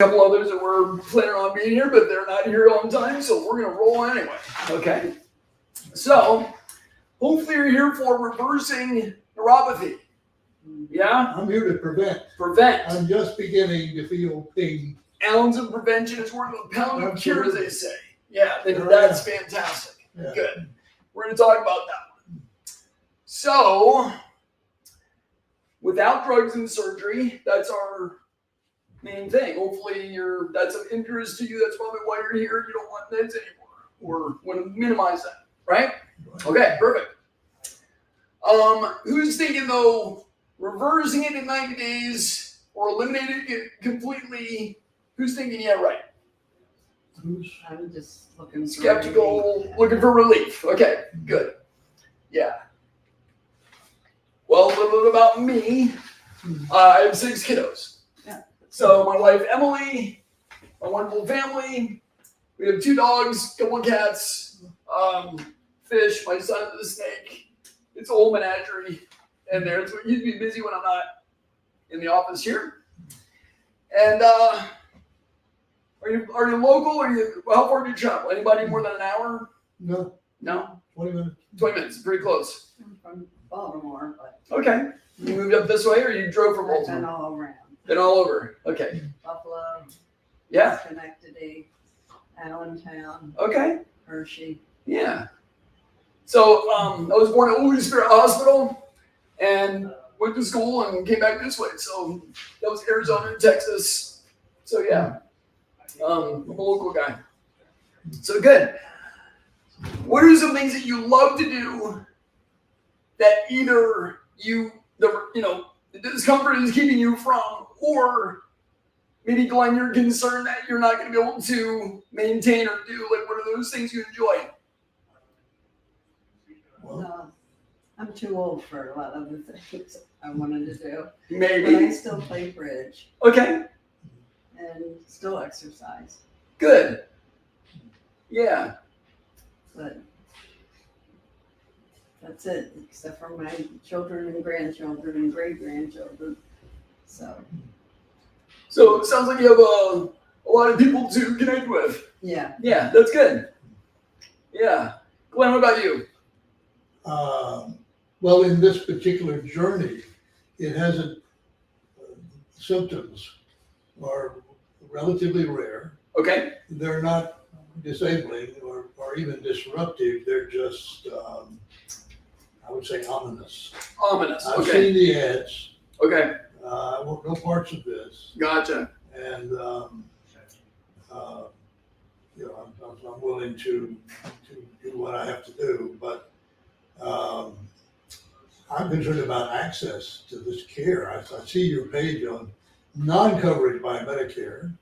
couple others that were planning on being here, but they're not here on time, so we're going to roll anyway. Okay? So, hopefully you're here for reversing neuropathy. Yeah? I'm here to prevent. Prevent. I'm just beginning to feel pain. Ounce of prevention is worth a pound of cure, as they say. Yeah, Yeah. that's fantastic. Yeah. Good. We're going to talk about that one. So, without drugs and surgery, that's our main thing. Hopefully that's of interest to you. That's probably why you're here. You don't want meds anymore, or want to minimize that, right? Okay, perfect. Who's thinking though, reversing it in 90 days or eliminating it completely? Who's thinking, yeah, right? I'm just looking for Skeptical, relief. looking for relief. Okay, good. Yeah. Well, a little bit about me. I have 6 kiddos. Yeah. So my wife Emily, my wonderful family. We have 2 dogs, a couple of cats, fish. My son is a snake. It's a whole menagerie, and there's what you'd be busy when I'm not in the office here. And are you local? How far do you travel? Anybody more than an hour? No, No. 20 minutes. 20 minutes, pretty close. I'm from Baltimore, but Okay. You moved up this way, or you drove from I've been Baltimore? all around. Been all over. Okay. Buffalo, Yeah. Schenectady, Allentown, Okay. Hershey. Yeah. So I was born at Holy Spirit Hospital and went to school and came back this way. So that was Arizona and Texas. So yeah, I'm a local guy. So good. What are some things that you love to do that either the discomfort is keeping you from, or maybe Glenn, you're concerned that you're not going to be able to maintain or do? Like, what are those things you enjoy? No, I'm too old for a lot of the things I wanted to do. But I Maybe. still play bridge Okay. and still exercise. Good. Yeah. But that's it, except for my children and grandchildren and great-grandchildren. So, So it sounds like you have a lot of people to connect with. yeah. Yeah, that's good. Yeah. Glenn, what about you? Well, in this particular journey, it hasn't, symptoms are relatively rare. Okay. They're not disabling or even disruptive. They're just, I would say, ominous. Ominous. I've Okay. seen the ads. Okay. I want no parts of this. Gotcha. And, I'm willing to do what I have to do, but I'm concerned about access to this care. I see your page on non-coverage by Medicare.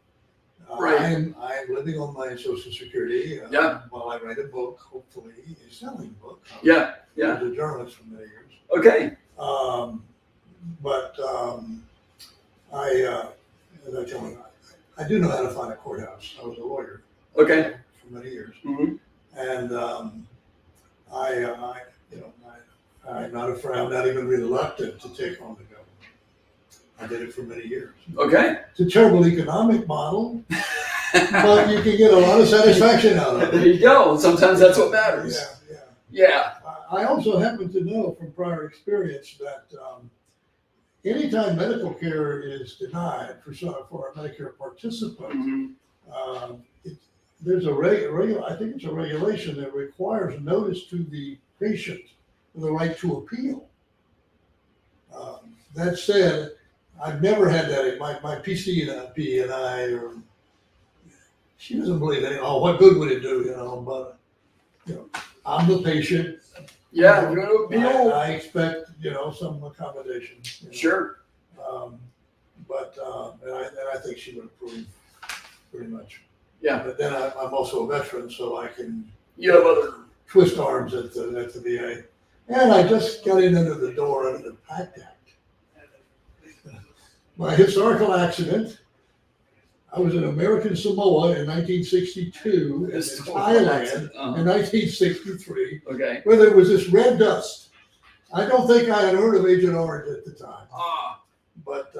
Right. I am living on my Social Security Yeah. while I write a book, hopefully a selling book. Yeah. I Yeah. was a journalist for many years. Okay. As I tell you, I do know how to find a courthouse. I was a lawyer Okay. for many years. Mm-hmm. And I'm not afraid. I'm not even reluctant to take on the government. I did it for many years. Okay. It's a terrible economic model, but you can get a lot of satisfaction out of There it. you go. Sometimes that's what matters. Yeah. Yeah. I also happen to know from prior experience that anytime medical care is denied for a Medicare participant, Mm-hmm. there's I think it's a regulation that requires notice to the patient of the right to appeal. That said, I've never had that. My PCP and I, she doesn't believe it. Oh, what good would it do? But I'm the patient. Yeah. You're going to appeal. I expect some accommodation. Sure. And I think she would approve pretty much. Yeah. But then I'm also a veteran, so I can You have other. twist arms at the VA. And I just got in under the door under the PACT Act. My historical accident, I was in American Samoa in 1962 and in Historical Thailand accident, in 1963, Okay. where there was this red dust. I don't think I had heard of Agent Orange at the time, Ah. but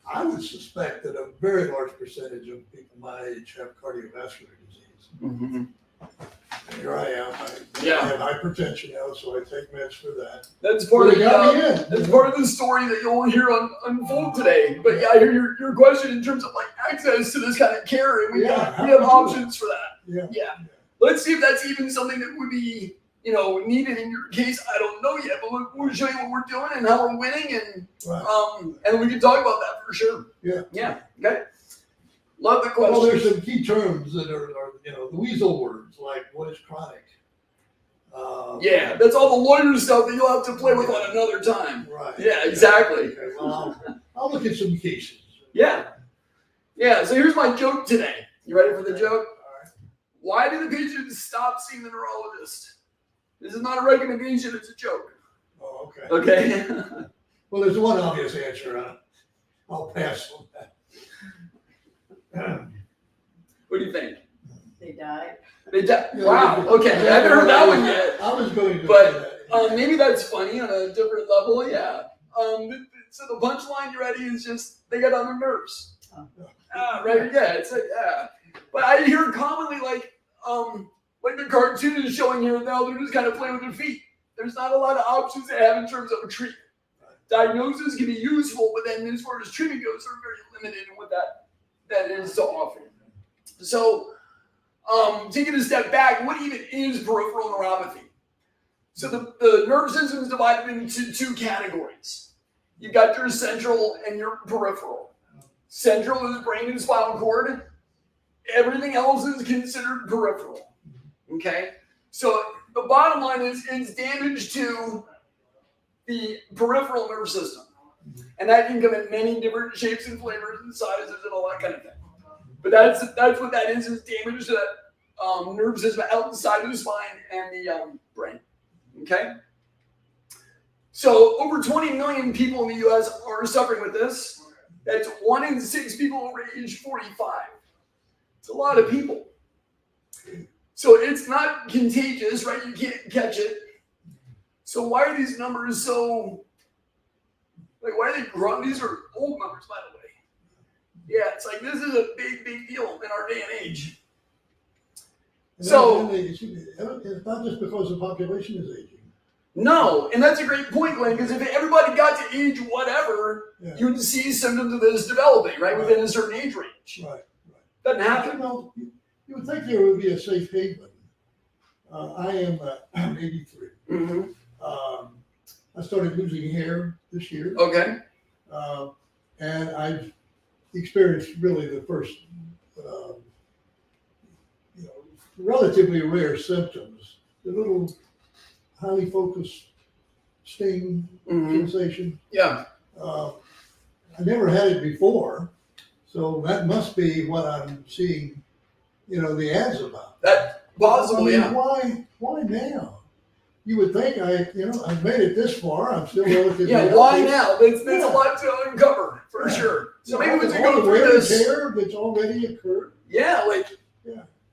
I would suspect that a very large percentage of people my age have cardiovascular disease. Mm-hmm. And here I am. I have hypertension now, so I take meds for that. That's part But it got me in. that's part of the story that you'll hear unfold today. But yeah, I hear your question in terms of like access to this kind of care, and we have options for that. Yeah. Let's see if that's even something that would be needed in your case. I don't know yet, but we'll show you what we're doing and how we're winning, and and we can talk about that for sure. Yeah. Okay. Love the question. Well, there's some key terms that are the weasel words, like what is chronic. That's all the lawyer stuff that you'll have to play with on another time. Right. Yeah, exactly. Okay, well, I'll look at some cases. Yeah. So here's my joke today. You ready for the joke? All right. Why do the patients stop seeing the neurologist? This is not a recommendation, it's a joke. Oh, okay. Okay? Well, there's one obvious answer. I'll pass on that. What do you think? They died. Wow, okay. I haven't heard that one yet. I was going to But say that. maybe that's funny on a different level, yeah. So the punchline, you ready, is just they got on their nerves. Right, yeah, it's like, yeah. But I hear commonly like the cartoon is showing here now, they're just kind of playing with their feet. There's not a lot of options they have in terms of a treatment. Diagnosis can be useful, but then as far as treatment goes, they're very limited in what that is to offer. So, taking a step back, what even is peripheral neuropathy? So the nerve system is divided into two categories. You've got your central and your peripheral. Central is brain and spinal cord. Everything else is considered peripheral. Okay? So the bottom line is it's damage to the peripheral nerve system. And that can come in many different shapes and flavors and sizes and all that kind of thing. But that's what that is damage to that nerve system outside of the spine and the brain. Okay? So over 20 million people in the U.S. are suffering with this. That's 1 in 6 people over age 45. It's a lot of people. So it's not contagious, right? You can't catch it. So why are these numbers so, why are they growing? These are old numbers, by the way. Yeah, it's like this is a big deal in our day and age. So it's not just because the population is aging. No, and that's a great point, Glenn, because if everybody got to age whatever, you would see symptoms of this developing, right, within a certain age range. Right. Doesn't happen. You would think there would be a safe haven. I am 83. Mm-hmm. I started losing hair this year. Okay. And I've experienced really the first, relatively rare symptoms. The little highly focused sting sensation. Yeah. I never had it before, so that must be what I'm seeing, the ads about. That possibly, yeah. Why now? You would think I've made it this far. I'm still relatively healthy. Why now? That's a lot to uncover for sure. So maybe we should go through this. Hair that's already occurred. Yeah,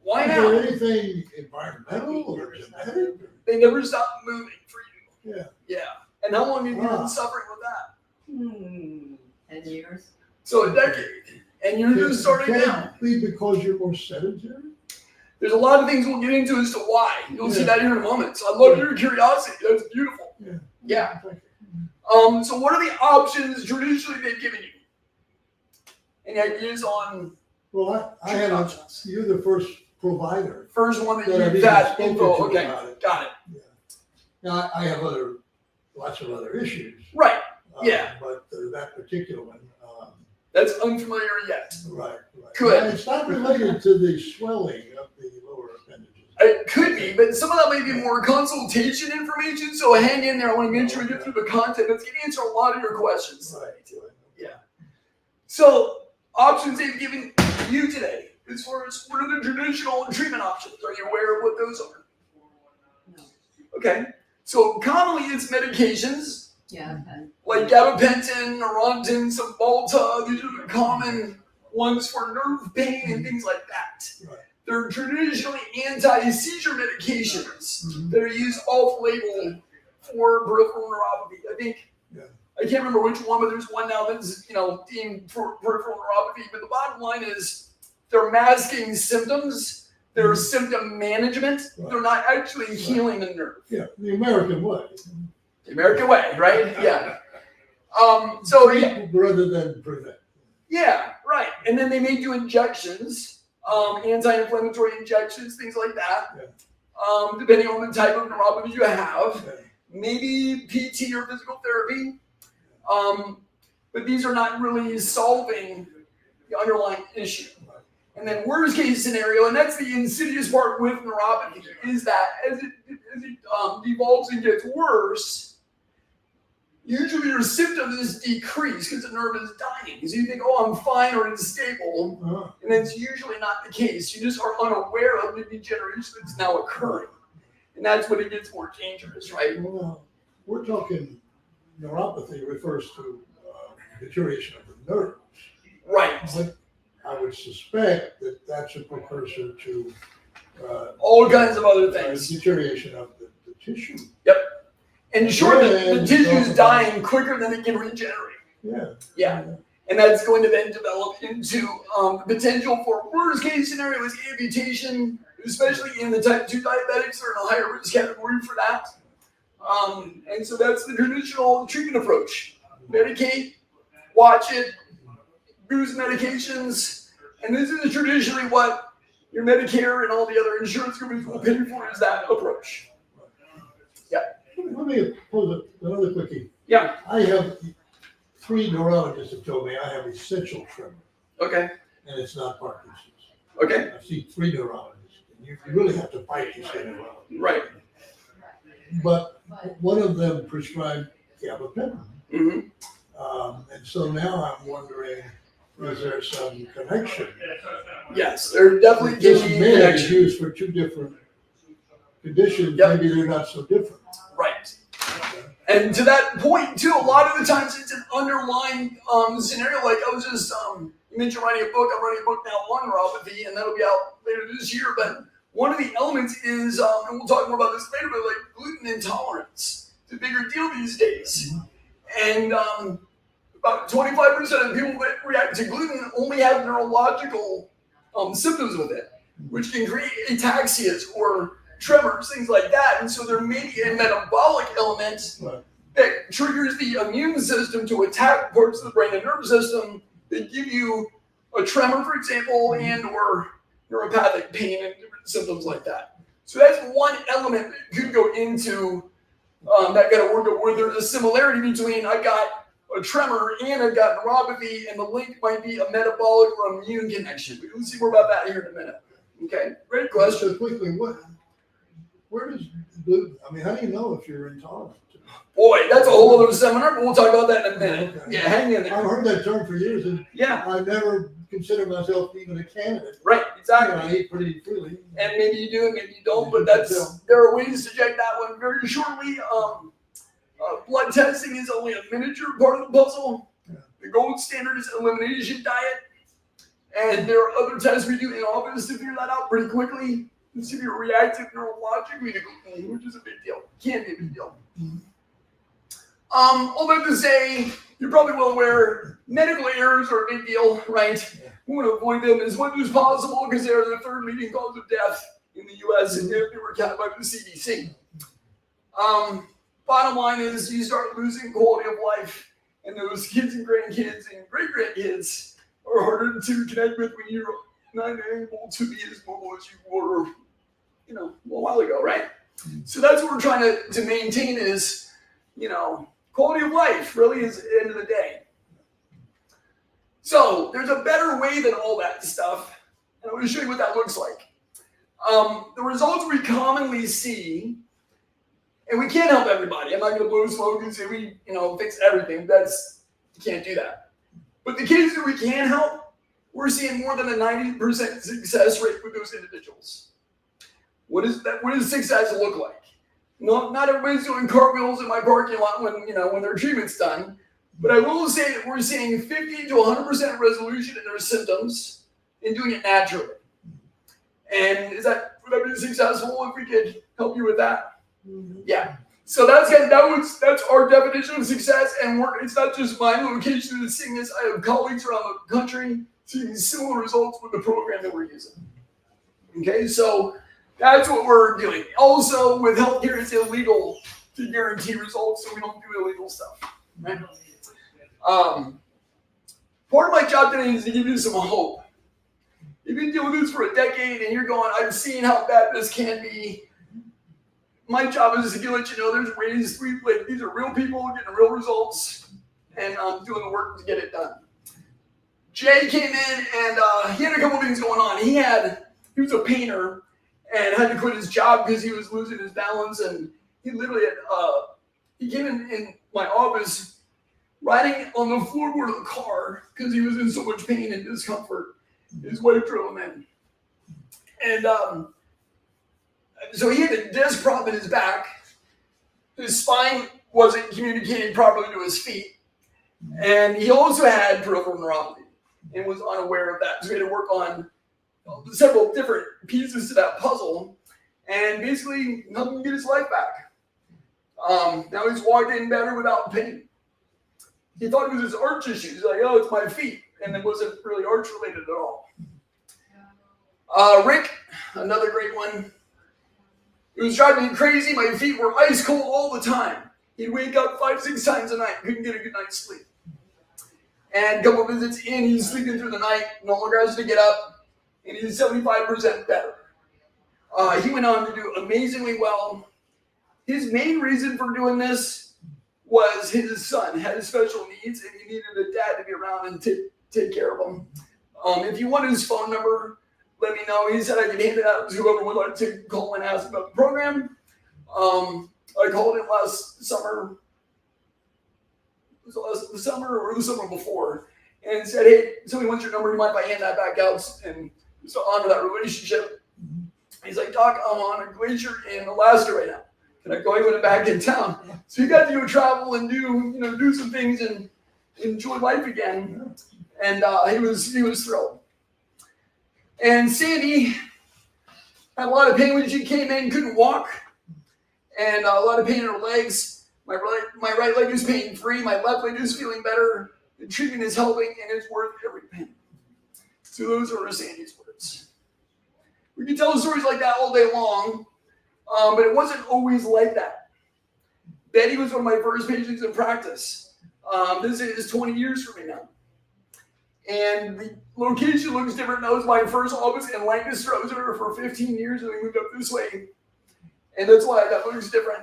why Is now? there anything environmental or genetic? They never stop moving for you. Yeah. And how long have you been suffering with that? 10 years. So a decade. And you're just starting now. Can it be because you're more sedentary? There's a lot of things we'll get into as to why. You'll see that here in a moment. So I love your curiosity. That's beautiful. Yeah. So what are the options traditionally they've given you? Any ideas on? Well, I had options. You're the first provider. First one that you've had info. Okay, got it. Yeah. Now I have lots of other issues. Right. But that particular one. That's unfamiliar yet. Right. Good. Now, it's not related to the swelling of the lower appendages. It could be, but some of that may be more consultation information. So hang in there. I want to make sure we get through the content. That's going to answer a lot of your questions today. Yeah. So options they've given you today, as far as what are the traditional treatment options? Are you aware of what those are? No. Okay. So commonly it's medications. Yeah. Like gabapentin, Neurontin, Cymbalta. These are the common ones for nerve pain and things like that. Right. They're traditionally anti-seizure medications that are used off-label for peripheral neuropathy. I think I can't remember which one, but there's one now that's, deemed peripheral neuropathy. But the bottom line is they're masking symptoms. They're symptom management. Right. They're not actually healing the nerve. Yeah, the American way. The American way, right? Yeah. So yeah. Rather than prevent. Yeah, right. And then they may do injections, anti-inflammatory injections, things like that. Yeah. Depending on the type of neuropathy you have. Yeah. Maybe PT or physical therapy. But these are not really solving the underlying issue. And then worst case scenario, and that's the insidious part with neuropathy, is that as it devolves and gets worse, usually your symptoms decrease because the nerve is dying. So you think, oh, I'm fine or it's stable, and that's usually not the case. You just are unaware of the degeneration that's now occurring. And that's when it gets more dangerous, right? Well, we're talking neuropathy refers to deterioration of the nerves. Right. But I would suspect that that's a precursor to all kinds of other things. Deterioration of the tissue. Yep. And sure, the tissue is dying quicker than it can regenerate. Yeah. Yeah. And that's going to then develop into the potential for worst case scenario is amputation, especially in the type 2 diabetics are in a higher risk category for that. And so that's the traditional treatment approach. Medicate, watch it, use medications, and this is traditionally what your Medicare and all the other insurance companies will pay for is that approach. Yeah. Let me pose another quickie. Yeah. I have 3 neurologists have told me I have essential tremor. Okay. And it's not Parkinson's. Okay. I see 3 neurologists. And you really have to fight to see neurologist. Right. But one of them prescribed gabapentin. Mm-hmm. And so now I'm wondering, is there some connection? Yes, there definitely This can be med is connection. used for 2 different conditions. Yep. Maybe they're not so different. Right. And to that point too, a lot of the times it's an underlying scenario. Like I was just you mentioned writing a book. I'm writing a book now on neuropathy, and that'll be out later this year. But one of the elements is, and we'll talk more about this later, but like gluten intolerance. It's a bigger deal these days. And about 25% of people that react to gluten only have neurological symptoms with it, which can create ataxias or tremors, things like that. And so there may be a metabolic element that triggers the immune system to attack parts of the brain and nervous system that give you a tremor, for example, and or neuropathic pain and different symptoms like that. So that's one element that could go into that kind of work where there's a similarity between I got a tremor and I got neuropathy, and the link might be a metabolic or immune connection. We'll see more about that here in a minute. Okay, great question. So quickly, where does gluten? I mean, how do you know if you're intolerant? Boy, that's a whole other seminar, but we'll talk about that in a minute. Okay. Yeah, hang in there. I've heard that term for years, and Yeah, I never considered myself even a candidate. right, exactly. I eat pretty freely. And maybe you do, and maybe you don't, but there are ways to check that one very shortly. Blood testing is only a miniature part of the puzzle. Yeah. The gold standard is elimination diet. And there are other tests we do in office to figure that out pretty quickly. To see if you're reactive neurologically to gluten, which is a big deal. Can be a big deal. All that to say, you're probably well aware, medical errors are a big deal, right? Yeah. We want to avoid them as much as possible because they're the 3rd leading cause of death in the U.S. and they were counted by the CDC. Bottom line is you start losing quality of life, and those kids and grandkids and great-grandkids are harder to connect with when you're not able to be as mobile as you were, a while ago, right? So that's what we're trying to maintain is, quality of life really is at the end of the day. So there's a better way than all that stuff, and I'm going to show you what that looks like. The results we commonly see, and we can't help everybody. I'm not going to blow smoke and say we, fix everything. You can't do that. But the kids that we can help, we're seeing more than a 90% success rate with those individuals. What does success look like? Not everybody's doing cartwheels in my parking lot when their treatment's done. But I will say that we're seeing 50 to 100% resolution in their symptoms and doing it naturally. And would that be successful if we could help you with that? Mm-hmm. Yeah. So that's our definition of success, and it's not just my location that's seeing this. I have colleagues around the country seeing similar results with the program that we're using. Okay, so that's what we're doing. Also, with healthcare, it's illegal to guarantee results, so we don't do illegal stuff. Right? Part of my job today is to give you some hope. You've been doing this for a decade, and you're going, I've seen how bad this can be. My job is to let you know there's ways. These are real people getting real results, and I'm doing the work to get it done. Jay came in, and he had a couple things going on. He was a painter and had to quit his job because he was losing his balance, and he literally he came in my office riding on the floorboard of the car because he was in so much pain and discomfort. His wife drove him in. And so he had a disc problem in his back. His spine wasn't communicating properly to his feet. And he also had peripheral neuropathy and was unaware of that. So he had to work on several different pieces to that puzzle and basically help him get his life back. Now he's walked in better without pain. He thought it was his arch issues. He's like, oh, it's my feet. And it wasn't really arch related at all. Rick, another great one. It was driving me crazy. My feet were ice cold all the time. He'd wake up 5-6 times a night, couldn't get a good night's sleep. And a couple visits in, he's sleeping through the night, no longer has to get up, and he's 75% better. He went on to do amazingly well. His main reason for doing this was his son had special needs, and he needed a dad to be around and take care of him. If you want his phone number, let me know. He said I could hand it out to whoever would like to call and ask about the program. I called him last summer. Was it last summer or the summer before? And said, hey, somebody wants your number. Do you mind if I hand that back out and just honor that relationship? He's like, Doc, I'm on a glacier in Alaska right now. Can I go with him back in town? So he got to go travel and do some things and enjoy life again. And he was thrilled. And Sandy had a lot of pain when she came in, couldn't walk, and a lot of pain in her legs. My right leg is pain-free. My left leg is feeling better. The treatment is helping, and it's worth every penny. So those are Sandy's words. We can tell stories like that all day long, but it wasn't always like that. Betty was one of my first patients in practice. This is 20 years for me now. And the location looks different. That was my first office in Lancaster. I was there for 15 years, and we moved up this way. And that's why that looks different.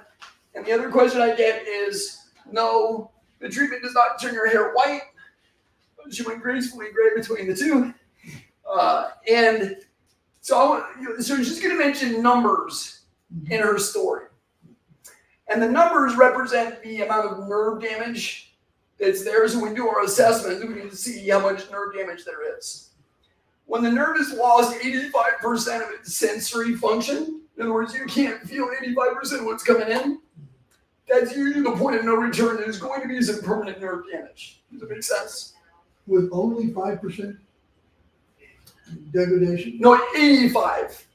And the other question I get is, no, the treatment does not turn your hair white. She went gracefully gray between the two. And so she's going to mention numbers in her story. And the numbers represent the amount of nerve damage that's there. So when we do our assessment, we can see how much nerve damage there is. When the nerve is lost 85% of its sensory function, in other words, you can't feel 85% of what's coming in, that's usually the point of no return. There's going to be some permanent nerve damage. Does that make sense? With only 5% degradation? No, 85.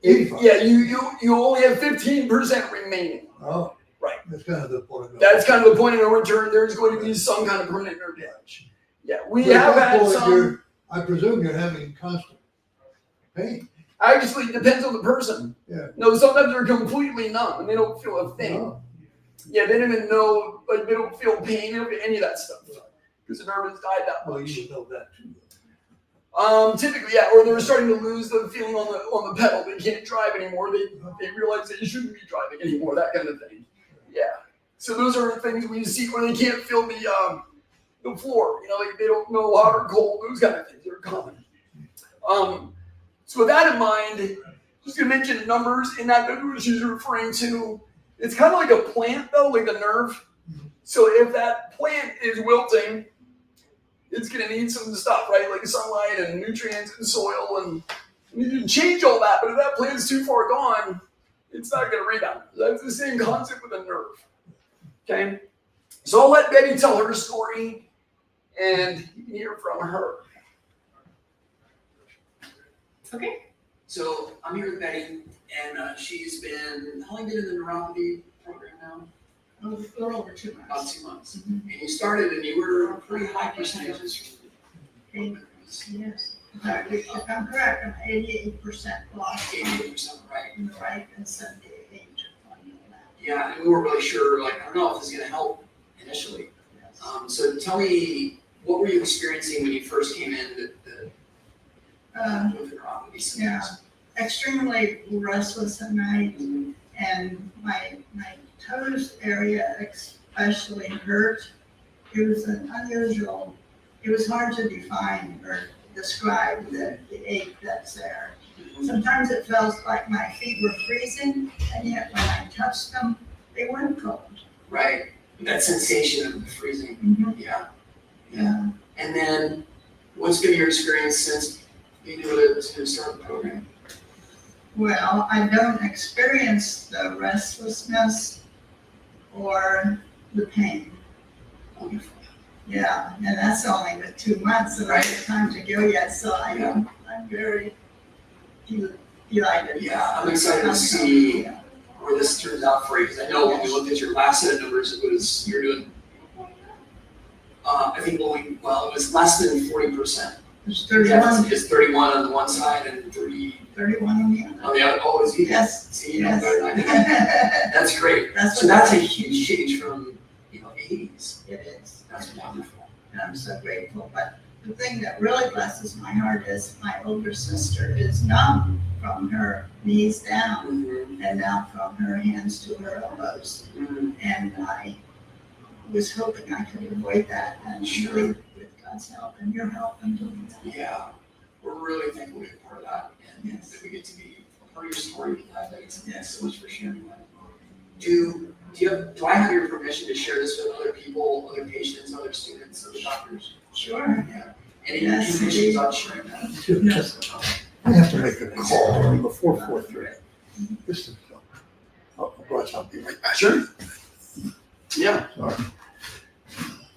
85? Yeah, you only have 15% remaining. Oh. Right. That's kind of the point. That's kind of the point of no return. There's going to be some kind of permanent nerve damage. Yeah, we have had some. I presume you're having constant pain. Actually, it depends on the person. Yeah. No, sometimes they're completely numb and they don't feel a thing. Oh. Yeah, they don't even know, like they don't feel pain, they don't feel any of that stuff. Because the nerve has died that much. Well, you would know that too. Typically, yeah, or they're starting to lose the feeling on the pedal. They can't drive anymore. They realize they shouldn't be driving anymore, that kind of thing. Yeah. So those are things we see where they can't feel the floor. Like they don't know hot or cold. Those kind of things are common. So with that in mind, just gonna mention numbers in that what she's referring to. It's kind of like a plant though, like the nerve. So if that plant is wilting, it's gonna need some stuff, right? Like sunlight and nutrients and soil, and you can change all that. But if that plant's too far gone, it's not going to rebound. That's the same concept with a nerve. Okay? So I'll let Betty tell her story and you can hear from her. Okay. So I'm here with Betty, and she's been, how long been in the Neuropathy Program now? A little over 2 About months. 2 months. And you started and you were pretty high percentages. Yes. If I'm correct, I'm 88% lost 88%, right? in the right and 78 on the left. Yeah, and we weren't really sure, like, I don't know if this is gonna help initially. Yes. So tell me, what were you experiencing when you first came in with the neuropathy symptoms? Yeah. Extremely restless at night, Mhm. and my toes area especially hurt. It was an unusual, it was hard to define or describe the ache that's there. Sometimes it felt like my feet were freezing, and yet when I touched them, they weren't cold. Right, that sensation of the freezing, Mm-hmm. yeah. Yeah. And then, what's been your experience since being able to start the program? Well, I don't experience the restlessness or the pain. Wonderful. Yeah, and that's only with 2 months, and I have time to go yet, so I'm very delighted. Yeah, I'm excited to see Yeah. where this turns out for you, because I know when we looked at your last set of numbers, it was, you're doing, I think, it was less than 40%. There's 31, It's 31 on the one side and 31 on the other. on the other. Oh, is he? Yes. See, you know better than I do. That's great. That's So what that's a huge change from, 80s. it is. That's wonderful. And I'm so grateful. But the thing that really blesses my heart is my older sister is numb from her knees down, Mm-hmm. and now from her hands to her elbows. Mm-hmm. And I was hoping I could avoid that, and Sure. with God's help and your help, I'm doing that. Yeah, we're really thankful to be a part of that, and Yes. that we get to be a part of your story. Thanks Yes. so much for sharing that. Do I have your permission to share this with other people, other patients, other students, other doctors? Sure. Yeah. Any Yes, conditions indeed. on sharing that? Just, I have to make a call before 4:30. This is, I'll watch, I'll be right back. Sure. Yeah. Sorry.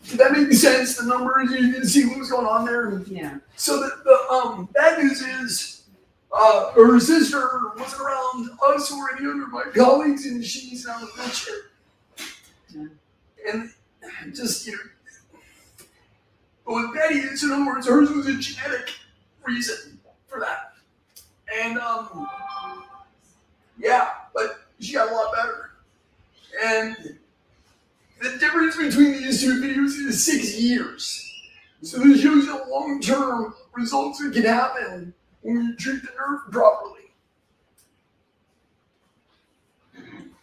Did that make sense? The numbers, you can see what was going on there. Yeah. So the bad news is, her sister wasn't around us or any other of my colleagues, and she's now in a wheelchair. Yeah. And just, but with Betty, so in other words, hers was a genetic reason for that. And but she got a lot better. And the difference between these two videos is 6 years. So this shows you long-term results that can happen when you treat the nerve properly.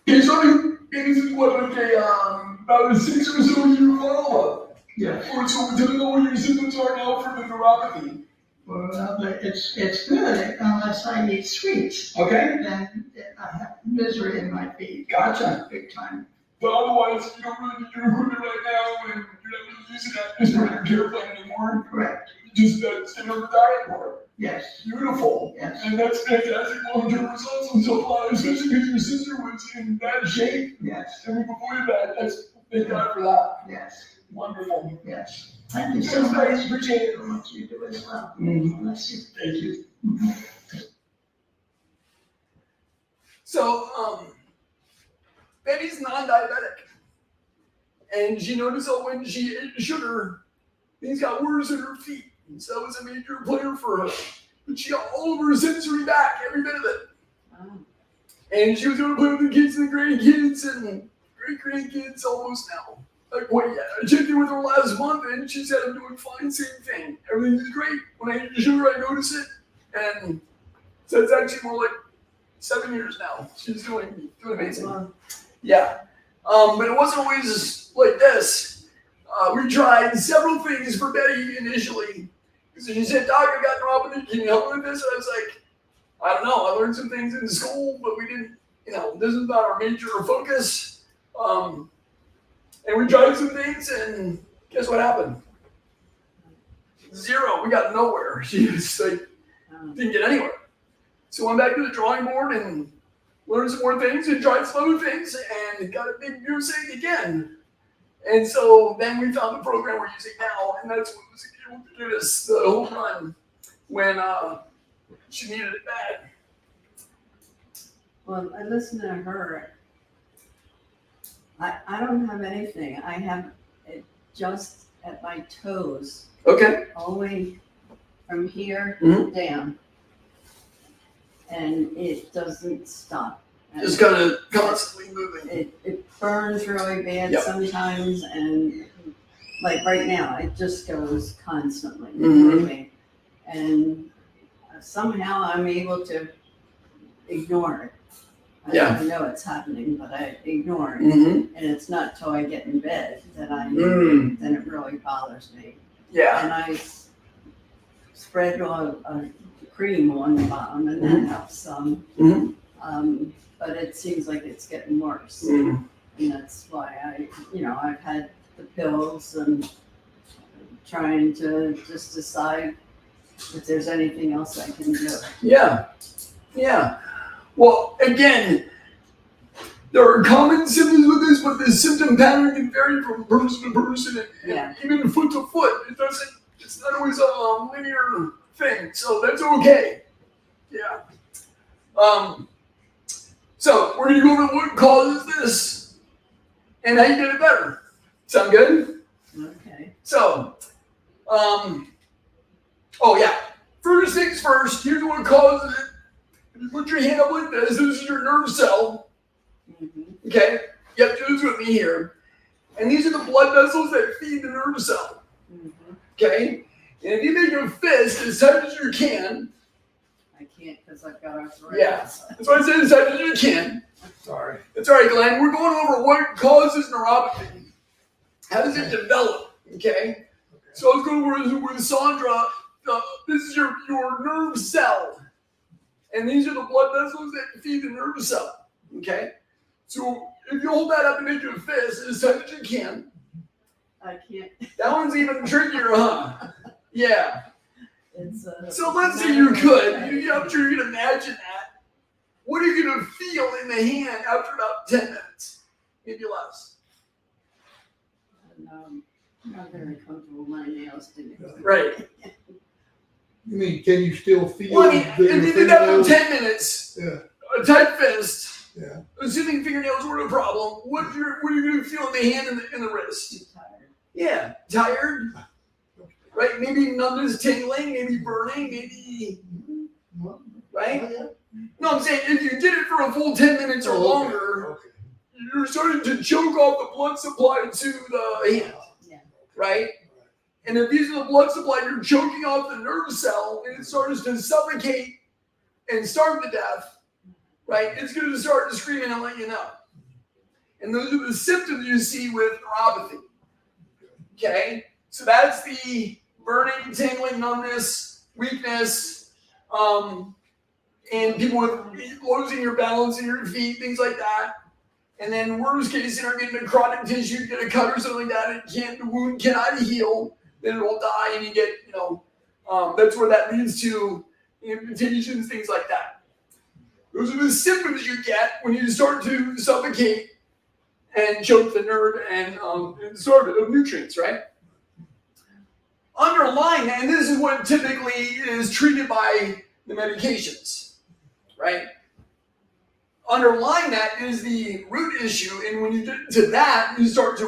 Okay, so this is what, about a 6 or so year follow-up. Yeah. Or so we don't know what your symptoms are now for the neuropathy. Well, it's good unless I eat sweets. Okay? Then I have misery in my feet. Gotcha. Big time. But otherwise, you don't really need your equipment right now, and you're not really using that as part of your care plan anymore. Correct. Just stay on the diet more. Yes. Beautiful. Yes. And that's fantastic long-term results and so far, especially because your sister was in bad shape. Yes. And we've avoided that. Thank God for that. Yes. Wonderful. Yes. Thank you so much. Appreciate it. For what you do as well. Bless you. Thank you. So, Betty's non-diabetic. And she noticed that when she ate sugar, things got worse in her feet. So that was a major player for her. But she got all of her sensory back, every bit of it. Wow. And she was able to play with the kids and the grandkids and great-grandkids almost now. Like, wait, I checked in with her last month and she said I'm doing fine, same thing. Everything's great. When I eat sugar, I notice it. And so it's actually more like 7 years now. She's doing amazing. Wow. Yeah. But it wasn't always like this. We tried several things for Betty initially. So she said, Doc, I got neuropathy, can you help me with this? And I was like, I don't know, I learned some things in school, but we didn't, this is not our major focus. And we tried some things, and guess what happened? Zero, we got nowhere. She was like, didn't get anywhere. So went back to the drawing board and learned some more things and tried some other things and got a big goose egg again. And so then we found the program we're using now, and that's what was able to get us the home run when she needed it bad. Well, I listened to her. I don't have anything. I have it just at my toes, Okay. all the way from here Mhm. down. And it doesn't stop. And Just kind of constantly moving. it burns really bad Yep. sometimes, and like right now, it just goes constantly Mhm. moving. And somehow I'm able to ignore it. Yeah. I know it's happening, but I ignore it. Mm-hmm. And it's not till I get in bed that then it really bothers me. Yeah. And I spread a cream on the bottom, and that helps some. Mhm. But it seems like it's getting worse. Mm. And that's why I've had the pills and trying to just decide if there's anything else I can do. Yeah. Yeah. Well, again, there are common symptoms with this, but the symptom pattern can vary from person to person and even foot to foot. It's not always a linear thing, so that's okay. Yeah. So we're gonna go over what causes this and how you get it better. Sound good? Okay. So, oh yeah. First things first, here's what causes it. If you put your hand up like this is your nerve cell. Mm-hmm. Okay? You have to do this with me here. And these are the blood vessels that feed the nerve cell. Mm-hmm. Okay? And if you make your fist as tight as you can. I can't because I've got arthritis. Yeah. That's why I said as tight as you can. Sorry. That's all right, Glenn. We're going over what causes neuropathy. How does it develop? Okay? So let's go over with Sandra. This is your nerve cell. And these are the blood vessels that feed the nerve cell. Okay? So if you hold that up and make your fist as tight as you can. I can't. That one's even trickier, huh? Yeah. So let's say matter you of could. fact. I'm sure you can imagine that. What are you going to feel in the hand after about 10 minutes? Maybe less. And, I'm not very comfortable with my nails. Right. You mean, can you still feel? Well, I mean, your if you did that for fingernails? 10 minutes, Yeah. a tight fist, Yeah. assuming fingernails weren't a problem, what are you going to feel in the hand and the wrist? Tired. Yeah. Tired? Right? Maybe numbness, tingling, maybe burning, maybe. Right? No, I'm saying if you did it for a full 10 minutes or longer, Okay. you're starting to choke off the blood supply to the hand. Yeah. Right? And if these are the blood supply, you're choking off the nerve cell and it starts to suffocate and starve to death, right? It's going to start screaming and let you know. And those are the symptoms you see with neuropathy. Okay? So that's the burning, tingling, numbness, weakness, and people with losing your balance in your feet, things like that. And then worst case scenario, get necrotic tissue, get a cut or something like that, the wound cannot heal, then it will die and you get, that's where that leads to amputations, things like that. Those are the symptoms you get when you start to suffocate and choke the nerve and absorb it of nutrients, right? Underlying that, and this is what typically is treated by the medications, right? Underlying that is the root issue, and when you get to that, you start to